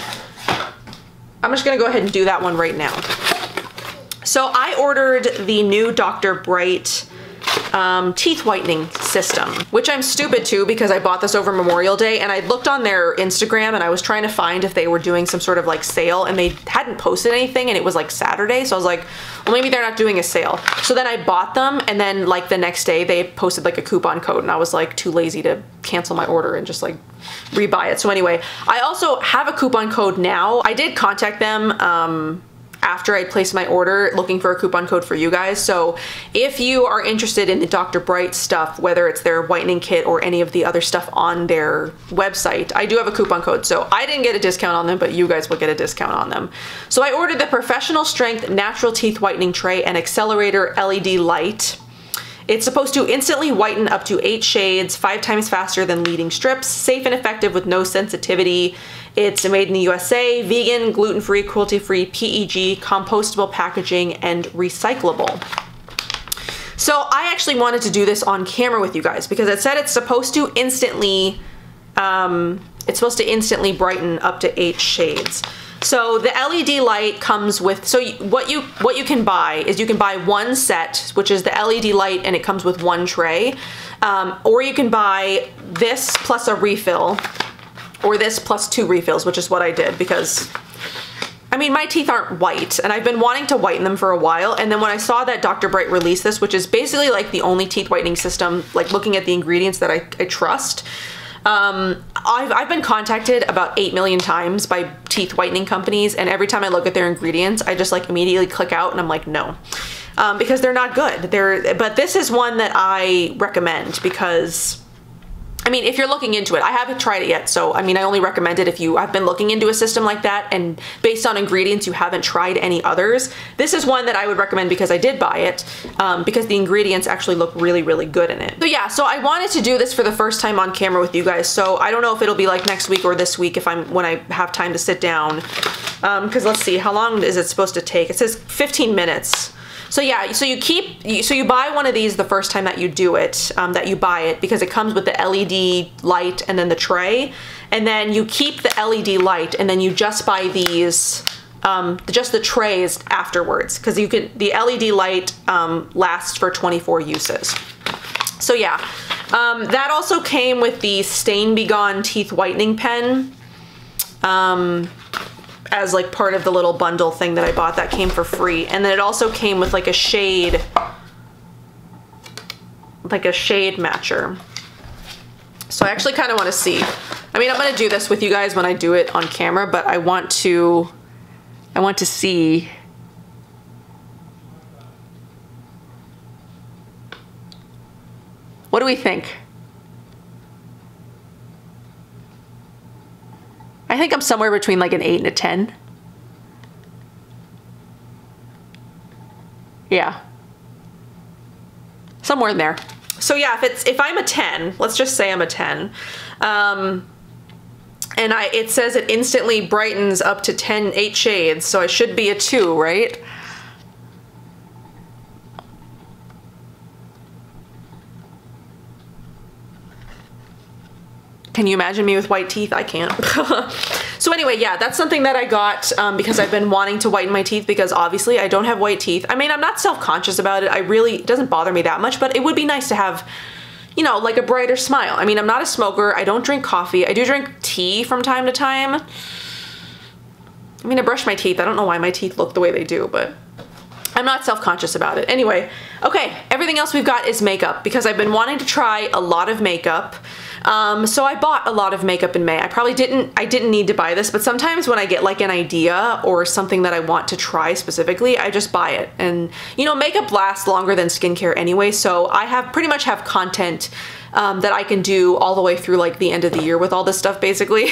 and do that one right now. So I ordered the new Dr. Bright teeth whitening system, which I'm stupid to because I bought this over Memorial Day, and I looked on their Instagram and I was trying to find if they were doing some sort of like sale, and they hadn't posted anything, and it was like Saturday, so I was like, well, maybe they're not doing a sale. So then I bought them, and then like the next day they posted like a coupon code, and I was like too lazy to cancel my order and just like rebuy it. So anyway, I also have a coupon code now. I did contact them after I placed my order looking for a coupon code for you guys. So if you are interested in the Dr. Bright stuff, whether it's their whitening kit or any of the other stuff on their website, I do have a coupon code. So I didn't get a discount on them, but you guys will get a discount on them. So I ordered the Professional Strength Natural Teeth Whitening Tray and Accelerator LED Light. It's supposed to instantly whiten up to 8 shades, 5 times faster than leading strips, safe and effective with no sensitivity. It's made in the USA, vegan, gluten-free, cruelty-free, PEG, compostable packaging, and recyclable. So I actually wanted to do this on camera with you guys because it said it's supposed to instantly brighten up to 8 shades. So the LED light comes with, so what you can buy is you can buy one set, which is the LED light, and it comes with one tray, or you can buy this plus a refill, or this plus 2 refills, which is what I did because, I mean, my teeth aren't white, and I've been wanting to whiten them for a while, and then when I saw that Dr. Bright released this, which is basically like the only teeth whitening system, like looking at the ingredients that I trust, I've been contacted about 8 million times by teeth whitening companies, and every time I look at their ingredients, I just like immediately click out and I'm like, no, because they're not good. But this is one that I recommend because, I mean, if you're looking into it, I haven't tried it yet, so I mean, I only recommend it if you have been looking into a system like that and based on ingredients you haven't tried any others. This is one that I would recommend because I did buy it, because the ingredients actually look really, really good in it. So yeah, so I wanted to do this for the first time on camera with you guys, so I don't know if it'll be like next week or this week when I have time to sit down, because let's see, how long is it supposed to take? It says 15 minutes. So yeah, so you buy one of these the first time that you do it, that you buy it, because it comes with the LED light and then the tray, and then you keep the LED light and then you just buy these, just the trays afterwards, because the LED light lasts for 24 uses. So yeah, that also came with the Stain Be Gone teeth whitening pen. As like part of the little bundle thing that I bought that came for free. And then it also came with like a shade matcher. So I actually kind of want to see. I mean, I'm going to do this with you guys when I do it on camera, but I want to see. What do we think? I think I'm somewhere between like an 8 and a 10. Yeah. Somewhere in there. So yeah, if I'm a 10, let's just say I'm a 10. And it says it instantly brightens up to 8 shades, so I should be a 2, right? Can you imagine me with white teeth? I can't. So anyway, yeah, that's something that I got because I've been wanting to whiten my teeth because obviously I don't have white teeth. I mean, I'm not self-conscious about it. It doesn't bother me that much, but it would be nice to have, you know, like a brighter smile. I mean, I'm not a smoker. I don't drink coffee. I do drink tea from time to time. I mean, I brush my teeth. I don't know why my teeth look the way they do, but I'm not self-conscious about it. Anyway, okay, everything else we've got is makeup because I've been wanting to try a lot of makeup. So I bought a lot of makeup in May. I didn't need to buy this, but sometimes when I get like an idea or something that I want to try specifically, I just buy it. And you know, makeup lasts longer than skincare anyway, so I pretty much have content that I can do all the way through like the end of the year with all this stuff basically.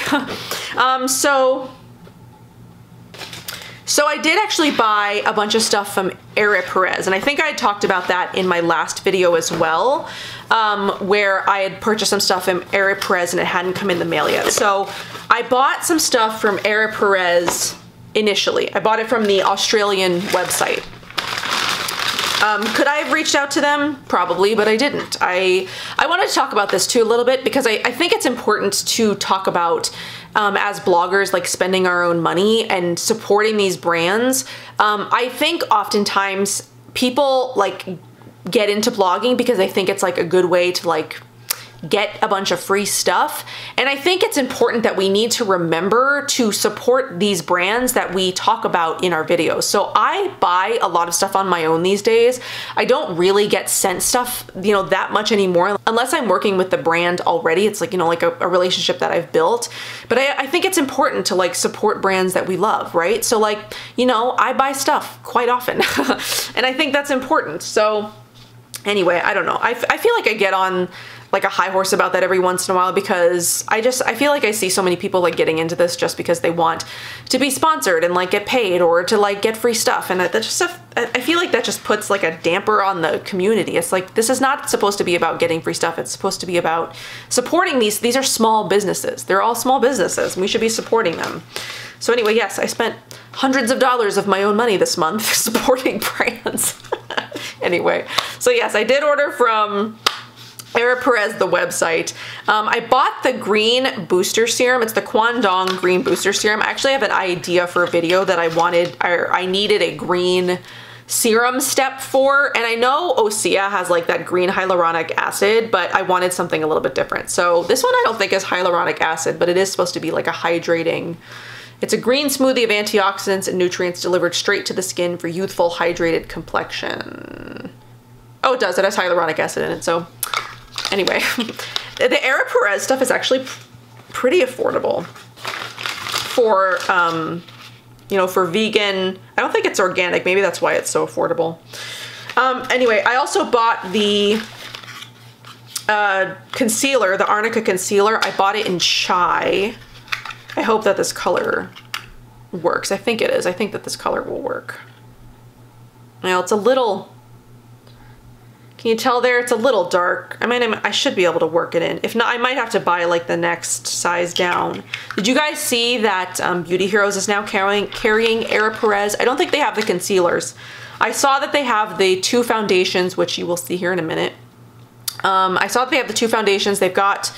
So I did actually buy a bunch of stuff from Perez, and I think I had talked about that in my last video as well, where I had purchased some stuff from Perez and it hadn't come in the mail yet. So I bought some stuff from Perez initially. I bought it from the Australian website. Could I have reached out to them? Probably, but I didn't. I wanted to talk about this too a little bit because I think it's important to talk about as bloggers, like spending our own money and supporting these brands. I think oftentimes people like get into blogging because they think it's like a good way to like get a bunch of free stuff. And I think it's important that we need to remember to support these brands that we talk about in our videos. So I buy a lot of stuff on my own these days. I don't really get sent stuff, you know, that much anymore, unless I'm working with the brand already. It's like, you know, like a relationship that I've built. But I think it's important to like support brands that we love, right? So like, you know, I buy stuff quite often and I think that's important. So anyway, I don't know. I feel like I get on like a high horse about that every once in a while because I feel like I see so many people like getting into this just because they want to be sponsored and like get paid or to like get free stuff, and that just stuff, I feel like that just puts like a damper on the community. It's like, this is not supposed to be about getting free stuff. It's supposed to be about supporting these are small businesses. They're all small businesses and we should be supporting them. So anyway, yes, I spent hundreds of dollars of my own money this month supporting brands. Anyway, so yes, I did order from Perez, the website. I bought the green booster serum. It's the Kwangdong green booster serum. I actually have an idea for a video that I needed a green serum step for, and I know Osea has like that green hyaluronic acid, but I wanted something a little bit different. So this one I don't think is hyaluronic acid, but it is supposed to be like a hydrating. It's a green smoothie of antioxidants and nutrients delivered straight to the skin for youthful, hydrated complexion. Oh, it does. It has hyaluronic acid in it, so anyway, the Perez stuff is actually pretty affordable for, you know, for vegan. I don't think it's organic. Maybe that's why it's so affordable. Anyway, I also bought the concealer, the Arnica concealer. I bought it in Chai. I hope that this color works. I think it is. I think that this color will work. Now, it's a little... Can you tell there? It's a little dark. I mean, I should be able to work it in. If not, I might have to buy like the next size down. Did you guys see that Beauty Heroes is now carrying Perez? I don't think they have the concealers. I saw that they have the two foundations, which you will see here in a minute. I saw that they have the two foundations. They've got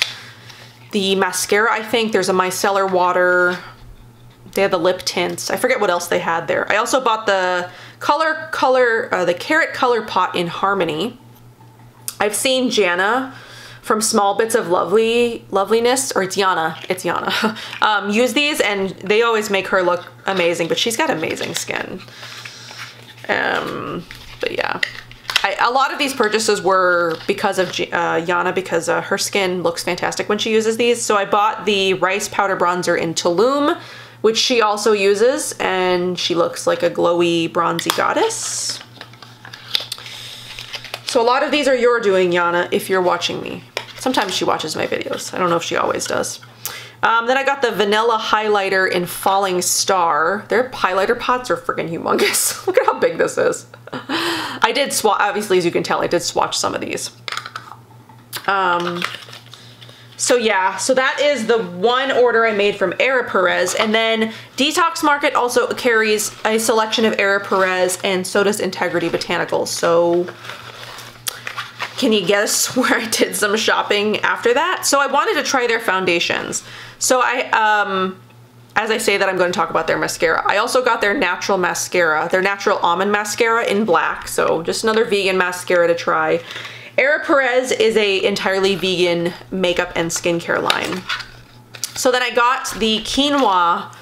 the mascara, I think. There's a micellar water. They have the lip tints. I forget what else they had there. I also bought the the Carrot Color Pot in Harmony. I've seen Jana from Small Bits of Loveliness, or it's Yana, use these, and they always make her look amazing, but she's got amazing skin. But yeah, a lot of these purchases were because of Yana, because her skin looks fantastic when she uses these. So I bought the Rice Powder Bronzer in Tulum, which she also uses, and she looks like a glowy, bronzy goddess. So a lot of these are your doing, Yana, if you're watching me. Sometimes she watches my videos. I don't know if she always does. Then I got the Vanilla Highlighter in Falling Star. Their highlighter pots are freaking humongous. Look at how big this is. I did swatch, obviously, as you can tell, I did swatch some of these. So yeah, so that is the one order I made from Perez, and then Detox Market also carries a selection of Perez, and so does Integrity Botanicals. So can you guess where I did some shopping after that? So I wanted to try their foundations. So as I say that, I'm going to talk about their mascara. I also got their natural mascara, their natural almond mascara in black. So just another vegan mascara to try. Perez is a entirely vegan makeup and skincare line. So then I got the Quinoa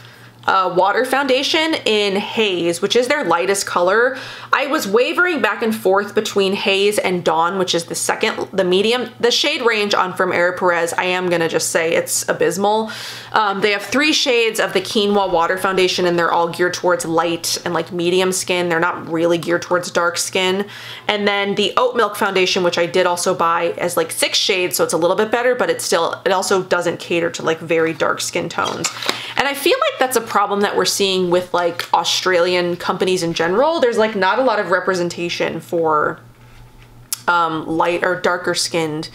water foundation in Haze, which is their lightest color. I was wavering back and forth between Haze and Dawn, which is the medium. The shade range on from Perez, I am gonna just say it's abysmal. They have 3 shades of the Quinoa water foundation, and they're all geared towards light and like medium skin. They're not really geared towards dark skin. And then the Oat Milk foundation, which I did also buy as like 6 shades, so it's a little bit better, but it also doesn't cater to like very dark skin tones. And I feel like that's a problem that we're seeing with like Australian companies in general. There's like not a lot of representation for light or darker skinned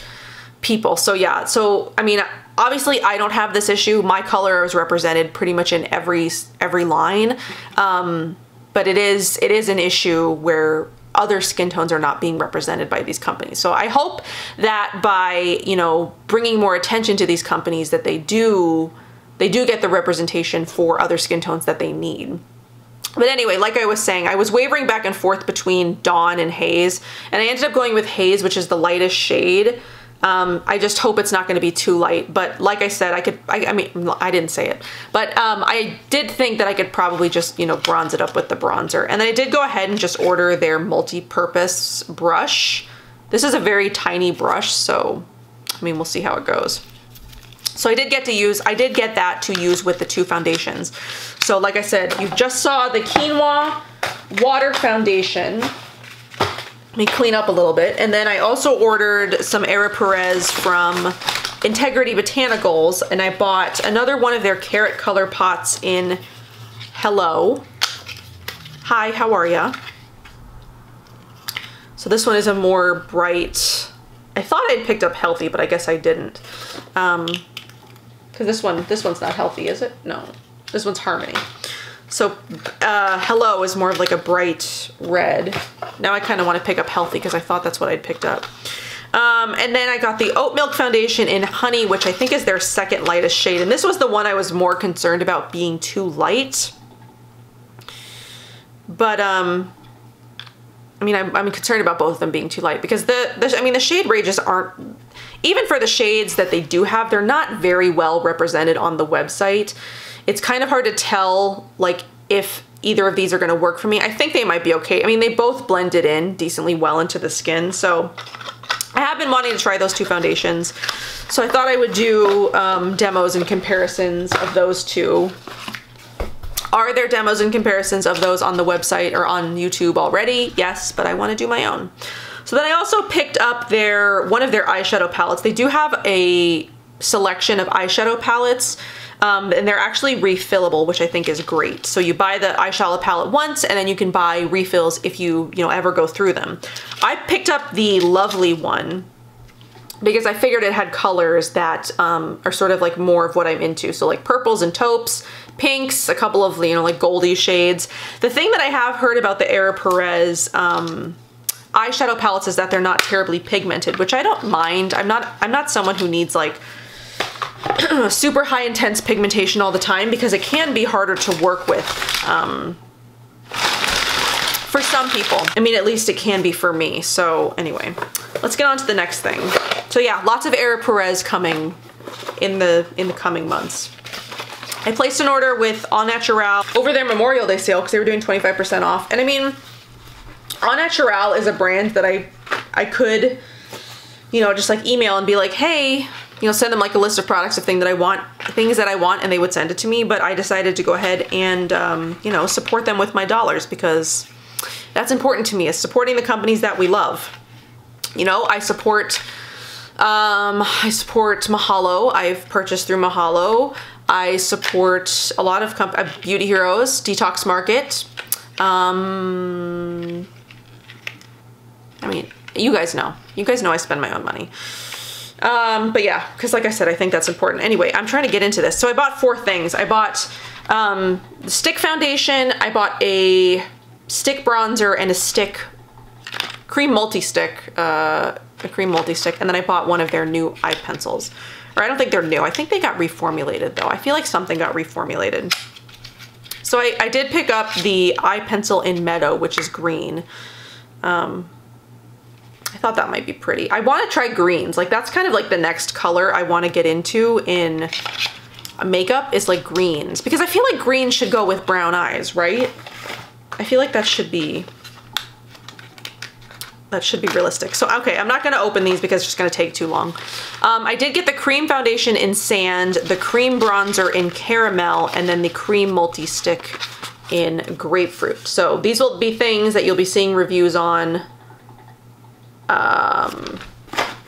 people. So yeah, so I mean, obviously I don't have this issue. My color is represented pretty much in every line, but it is an issue where other skin tones are not being represented by these companies. So I hope that by, you know, bringing more attention to these companies, that they do get the representation for other skin tones that they need. But anyway, like I was saying, I was wavering back and forth between Dawn and Haze, and I ended up going with Haze, which is the lightest shade. I just hope it's not going to be too light, but like I said, I mean, I didn't say it, but I did think that I could probably just, you know, bronze it up with the bronzer. And then I did go ahead and just order their multi-purpose brush. This is a very tiny brush, so I mean, we'll see how it goes. So I did get that to use with the 2 foundations. So like I said, you just saw the Quinoa water foundation. Let me clean up a little bit. And then I also ordered some Perez from Integrity Botanicals, and I bought another one of their carrot color pots in Hello. Hi, how are ya? So this one is a more bright, I thought I'd picked up Healthy, but I guess I didn't. Because this one's not Healthy, is it? No, this one's Harmony. So Hello is more of like a bright red. Now I kind of want to pick up Healthy because I thought that's what I'd picked up. And then I got the Oat Milk foundation in Honey, which I think is their 2nd lightest shade. And this was the one I was more concerned about being too light. But I mean, I'm concerned about both of them being too light because the shade ranges aren't, even for the shades that they do have, they're not very well represented on the website. It's kind of hard to tell like if either of these are going to work for me. I think they might be okay. I mean, they both blended in decently well into the skin, so I have been wanting to try those 2 foundations. So I thought I would do demos and comparisons of those 2. Are there demos and comparisons of those on the website or on YouTube already? Yes, but I want to do my own. So then I also picked up one of their eyeshadow palettes. They do have a selection of eyeshadow palettes, and they're actually refillable, which I think is great. So you buy the eyeshadow palette once, and then you can buy refills if you ever go through them. I picked up the Lovely one because I figured it had colors that are sort of like more of what I'm into. So like purples and taupes, pinks, a couple of, like goldie shades. The thing that I have heard about the Perez eyeshadow palettes is that they're not terribly pigmented, which I don't mind. I'm not someone who needs like super high intense pigmentation all the time because it can be harder to work with for some people. I mean, at least it can be for me. So anyway, let's get on to the next thing. So yeah, lots of Perez coming in the coming months. I placed an order with Au Naturel over their Memorial Day sale because they were doing 25% off. And I mean, Au Naturel is a brand that I could, just like email and be like, hey, send them like a list of products of things that I want, and they would send it to me. But I decided to go ahead and, support them with my dollars because that's important to me, is supporting the companies that we love. I support Mahalo. I've purchased through Mahalo. I support a lot of Beauty Heroes, Detox Market. I mean, you guys know I spend my own money. But yeah, because like I said, I think that's important. Anyway, I'm trying to get into this. So I bought 4 things. I bought the stick foundation, I bought a stick bronzer and a stick cream multi-stick, and then I bought one of their new eye pencils. Or I don't think they're new. I think they got reformulated though. I feel like something got reformulated. So I did pick up the eye pencil in Meadow, which is green. I thought that might be pretty. I want to try greens. Like that's kind of like the next color I want to get into in makeup is like greens, because I feel like green should go with brown eyes, right? I feel like that should be realistic. So, okay, I'm not gonna open these because it's just gonna take too long. I did get the cream foundation in sand, the cream bronzer in caramel, and then the cream multi-stick in grapefruit. So these will be things that you'll be seeing reviews on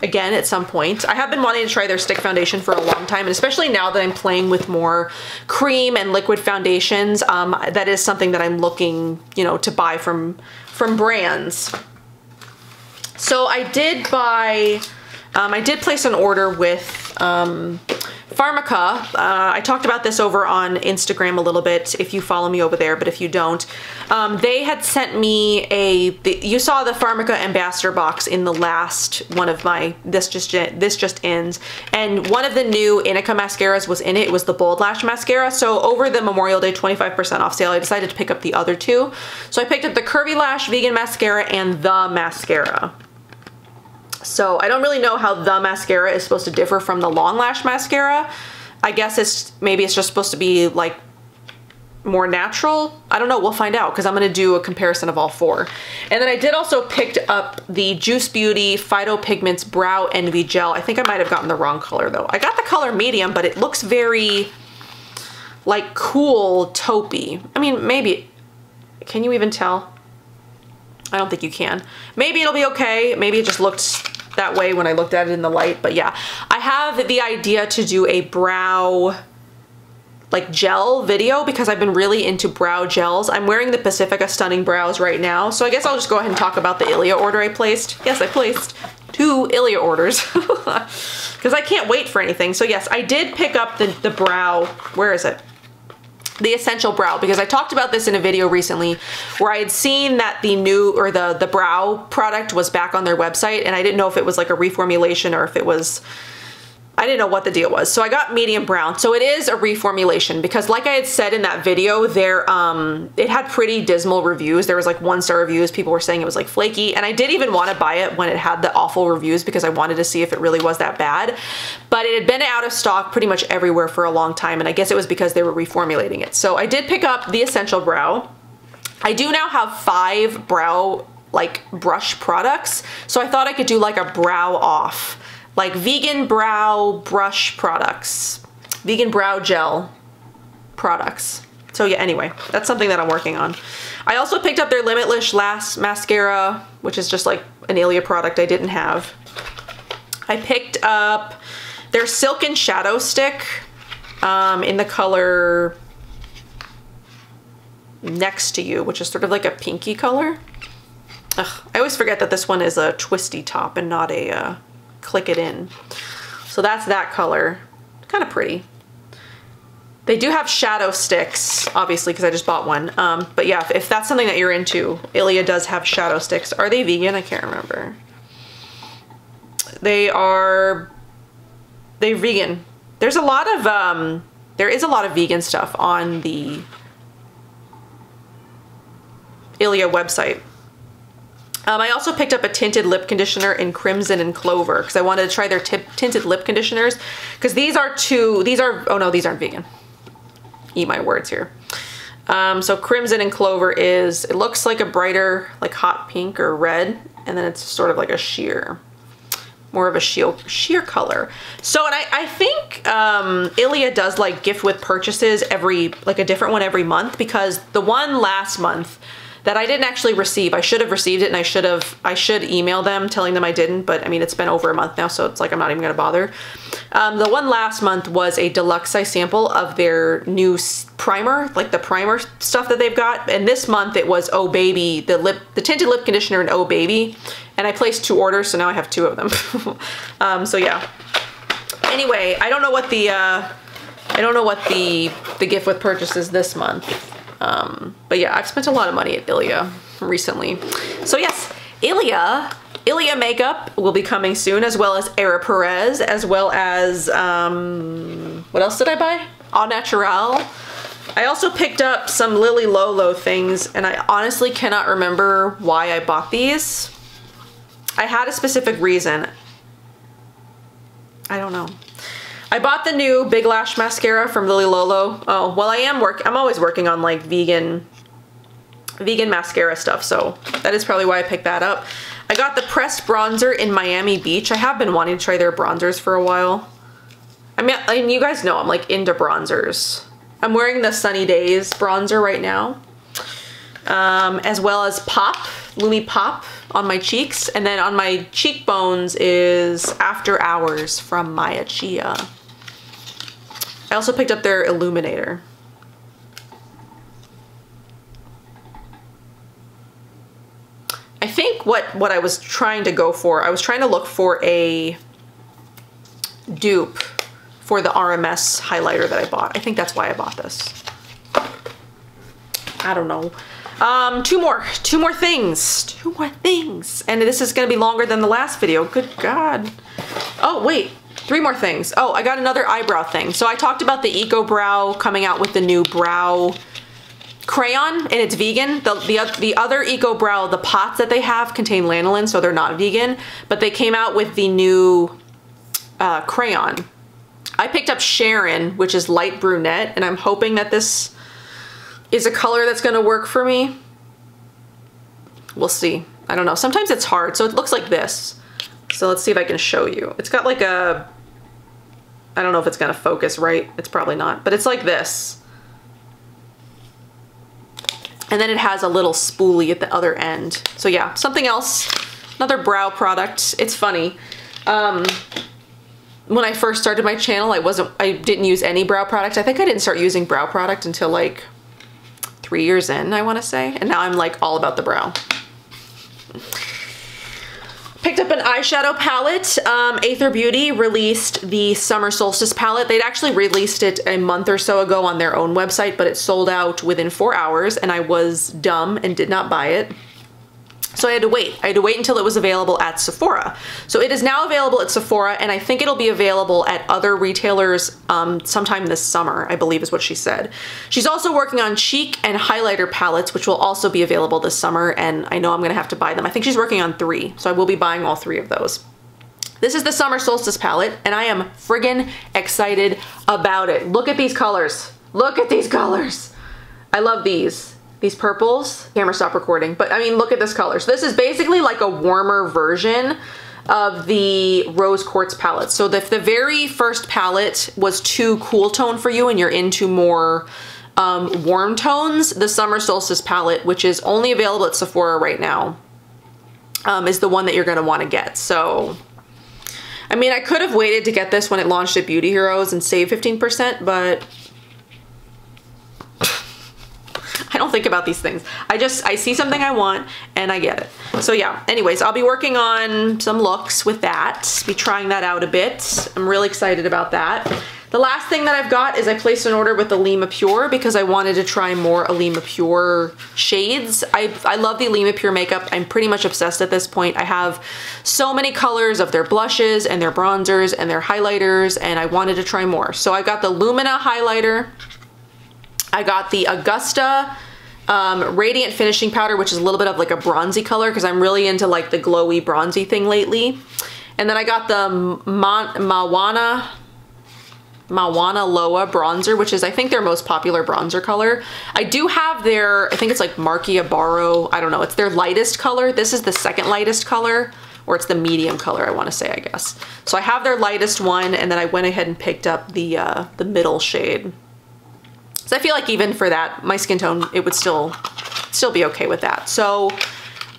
again at some point. I have been wanting to try their stick foundation for a long time, and especially now that I'm playing with more cream and liquid foundations, that is something that I'm looking, you know, to buy from brands. So I did buy, I did place an order with Pharmaca. I talked about this over on Instagram a little bit if you follow me over there, but if you don't, they had sent me you saw the Pharmaca Ambassador box in the last one of my This Just Ends, and one of the new Inica mascaras was in it. It was the Bold Lash Mascara. So over the Memorial Day 25% off sale, I decided to pick up the other two. So I picked up the Curvy Lash Vegan Mascara and the mascara. So I don't really know how the mascara is supposed to differ from the Long Lash Mascara. I guess maybe it's just supposed to be like more natural. I don't know, we'll find out, because I'm gonna do a comparison of all four. And then I did also picked up the Juice Beauty Fido Pigments Brow Envy Gel. I think I might have gotten the wrong color though. I got the color medium, but it looks very like cool taupey. I mean, maybe, can you even tell? I don't think you can. Maybe it'll be okay. Maybe it just looked that way when I looked at it in the light, but yeah. I have the idea to do a brow like gel video because I've been really into brow gels. I'm wearing the Pacifica Stunning Brows right now, so I guess I'll just go ahead and talk about the Ilia order I placed. Yes, I placed 2 Ilia orders because I can't wait for anything. So yes, I did pick up the brow, where is it? The Essential Brow, because I talked about this in a video recently where I had seen that the new, or the brow product was back on their website, and I didn't know if it was like a reformulation or if it was, I didn't know what the deal was. So I got medium brown. So it is a reformulation, because like I had said in that video, it had pretty dismal reviews. There was like 1-star reviews. People were saying it was like flaky, and I did even want to buy it when it had the awful reviews because I wanted to see if it really was that bad. But it had been out of stock pretty much everywhere for a long time, and I guess it was because they were reformulating it. So I did pick up the Essential Brow. I do now have 5 brow like brush products, so I thought I could do like a brow off. Like vegan brow brush products, vegan brow gel products. So yeah, anyway, that's something that I'm working on. I also picked up their Limitless Lash Mascara, which is just like an Ilia product I didn't have. I picked up their Silken Shadow Stick in the color Next to You, which is sort of like a pinky color. Ugh, I always forget that this one is a twisty top and not a click it in. So that's that color. Kind of pretty. They do have shadow sticks, obviously, because I just bought one. But yeah, if that's something that you're into, Ilia does have shadow sticks. Are they vegan? I can't remember. They're vegan. There's a lot of, there is a lot of vegan stuff on the Ilia website. I also picked up a tinted lip conditioner in Crimson and Clover because I wanted to try their tinted lip conditioners, because these are, oh no, these aren't vegan. Eat my words here. So Crimson and Clover it looks like a brighter, like hot pink or red, and then it's sort of like a sheer, more of a sheer color. So, and I think Ilia does like gift with purchases like a different one every month, because the one last month that I didn't actually receive, I should have received it, and I should email them telling them I didn't, but I mean, it's been over a month now, so it's like I'm not even gonna bother. The one last month was a deluxe size sample of their new primer, like the primer stuff that they've got, and this month it was Oh Baby, the tinted lip conditioner in Oh Baby, and I placed 2 orders, so now I have 2 of them. So yeah. Anyway, I don't know what the gift with purchase is this month. But yeah, I've spent a lot of money at Ilia recently. So yes, Ilia makeup will be coming soon, as well as Perez, as well as, what else did I buy? Au Naturel. I also picked up some Lily Lolo things, and I honestly cannot remember why I bought these. I had a specific reason. I don't know. I bought the new Big Lash mascara from Lily Lolo. Oh, well, I'm always working on like vegan mascara stuff, so that is probably why I picked that up. I got the pressed bronzer in Miami Beach. I have been wanting to try their bronzers for a while. I mean, you guys know I'm like into bronzers. I'm wearing the Sunny Days bronzer right now, as well as Pop, Lumi Pop on my cheeks, and then on my cheekbones is After Hours from Maya Chia. I also picked up their illuminator. I think what I was trying to go for, I was trying to look for a dupe for the RMS highlighter that I bought. I think that's why I bought this. I don't know. Two more things. And this is gonna be longer than the last video. Good God. Oh, wait. 3 more things. Oh, I got another eyebrow thing. So I talked about the Eco Brow coming out with the new brow crayon, and it's vegan. The other Eco Brow, the pots that they have contain lanolin, so they're not vegan, but they came out with the new crayon. I picked up Sharon, which is light brunette, and I'm hoping that this is a color that's gonna work for me. We'll see. I don't know. Sometimes it's hard. So it looks like this. So let's see if I can show you. It's got like a, I don't know if it's gonna focus right. It's probably not, but it's like this. And then it has a little spoolie at the other end. So yeah, something else, another brow product. It's funny. When I first started my channel, I didn't use any brow product. I think I didn't start using brow product until like 3 years in, I want to say. And now I'm like all about the brow. Picked up an eyeshadow palette. Aether Beauty released the Summer Solstice palette. They'd actually released it a month or so ago on their own website, but it sold out within 4 hours, and I was dumb and did not buy it. So I had to wait. I had to wait until it was available at Sephora. So it is now available at Sephora, and I think it'll be available at other retailers sometime this summer, I believe is what she said. She's also working on cheek and highlighter palettes, which will also be available this summer, and I know I'm gonna have to buy them. I think she's working on 3, so I will be buying all 3 of those. This is the Summer Solstice palette, and I am friggin' excited about it. Look at these colors. Look at these colors. I love these. These purples. Camera stopped recording, but I mean, look at this color. So this is basically like a warmer version of the Rose Quartz palette. So if the very first palette was too cool tone for you and you're into more warm tones, the Summer Solstice palette, which is only available at Sephora right now, is the one that you're gonna wanna get. So, I mean, I could have waited to get this when it launched at Beauty Heroes and save 15%, but I don't think about these things. I see something I want and I get it. So yeah, anyways, I'll be working on some looks with that, be trying that out a bit. I'm really excited about that. The last thing that I've got is I placed an order with Alima Pure because I wanted to try more Alima Pure shades. I love the Alima Pure makeup. I'm pretty much obsessed at this point. I have so many colors of their blushes and their bronzers and their highlighters, and I wanted to try more. So I got the Lumina highlighter. I got the Augusta Radiant Finishing Powder, which is a little bit of like a bronzy color because I'm really into like the glowy bronzy thing lately. And then I got the Mawana Loa bronzer, which is I think their most popular bronzer color. I do have their, I think it's like Marchiabaro, I don't know, it's their lightest color. This is the second lightest color, or it's the medium color, I want to say, I guess. So I have their lightest one, and then I went ahead and picked up the middle shade. So I feel like even for that, my skin tone, it would still be okay with that. So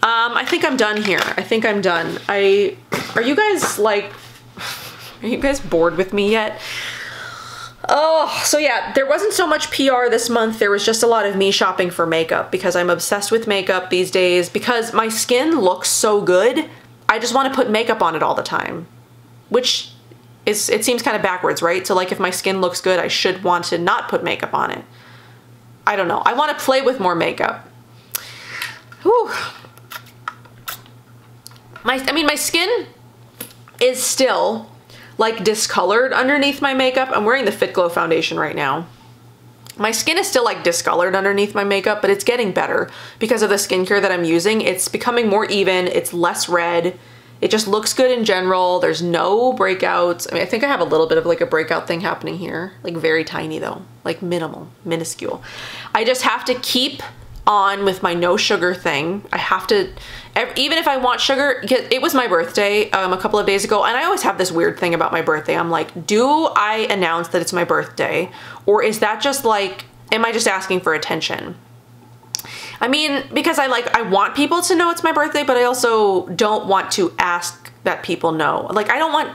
I think I'm done here. I think I'm done. Are you guys bored with me yet? Oh, so yeah, there wasn't so much PR this month. There was just a lot of me shopping for makeup because I'm obsessed with makeup these days. Because my skin looks so good, I just want to put makeup on it all the time, which it seems kind of backwards, right? So like if my skin looks good, I should want to not put makeup on it. I don't know. I want to play with more makeup. Whew. I mean, my skin is still like discolored underneath my makeup. I'm wearing the Fit Glow foundation right now. My skin is still like discolored underneath my makeup, but it's getting better because of the skincare that I'm using. It's becoming more even. It's less red. It just looks good in general. There's no breakouts. I mean, I think I have a little bit of like a breakout thing happening here, like very tiny though, like minimal, minuscule. I just have to keep on with my no sugar thing. I have to, even if I want sugar, it was my birthday a couple of days ago, and I always have this weird thing about my birthday. I'm like, do I announce that it's my birthday, or is that just like, am I just asking for attention? I mean, because I want people to know it's my birthday, but I also don't want to ask that people know. Like, I don't want,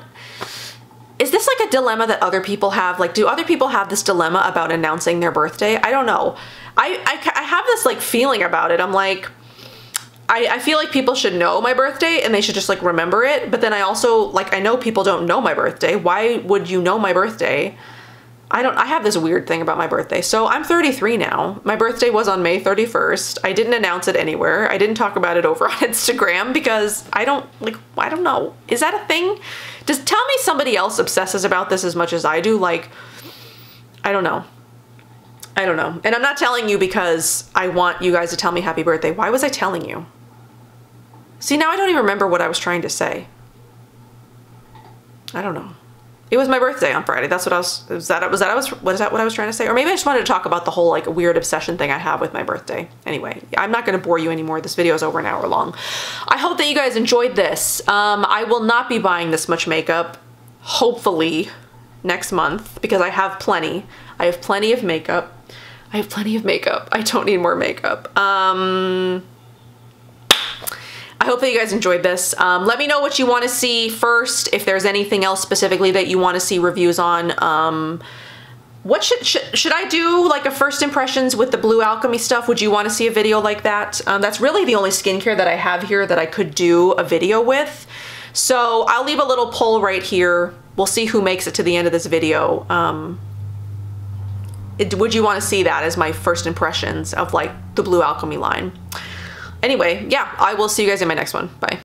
is this like a dilemma that other people have? Like, do other people have this dilemma about announcing their birthday? I don't know. I have this like feeling about it. I'm like, I feel like people should know my birthday and they should just like remember it. But then I also, like, I know people don't know my birthday. Why would you know my birthday? I have this weird thing about my birthday. So I'm 33 now. My birthday was on May 31st. I didn't announce it anywhere. I didn't talk about it over on Instagram because I don't know. Is that a thing? Just tell me somebody else obsesses about this as much as I do. Like, I don't know. I don't know. And I'm not telling you because I want you guys to tell me happy birthday. Why was I telling you? See, now I don't even remember what I was trying to say. I don't know. It was my birthday on Friday. That's what I was, what is that what I was trying to say? Or maybe I just wanted to talk about the whole like weird obsession thing I have with my birthday. Anyway, I'm not going to bore you anymore. This video is over an hour long. I hope that you guys enjoyed this. I will not be buying this much makeup, hopefully next month, because I have plenty. I have plenty of makeup. I have plenty of makeup. I don't need more makeup. I hope that you guys enjoyed this. Let me know what you want to see first, if there's anything else specifically that you want to see reviews on. What should I do, like a first impressions with the Blue Alchemy stuff? Would you want to see a video like that? That's really the only skincare that I have here that I could do a video with. So I'll leave a little poll right here. We'll see who makes it to the end of this video. Would you want to see that as my first impressions of like the Blue Alchemy line? Anyway, yeah, I will see you guys in my next one. Bye.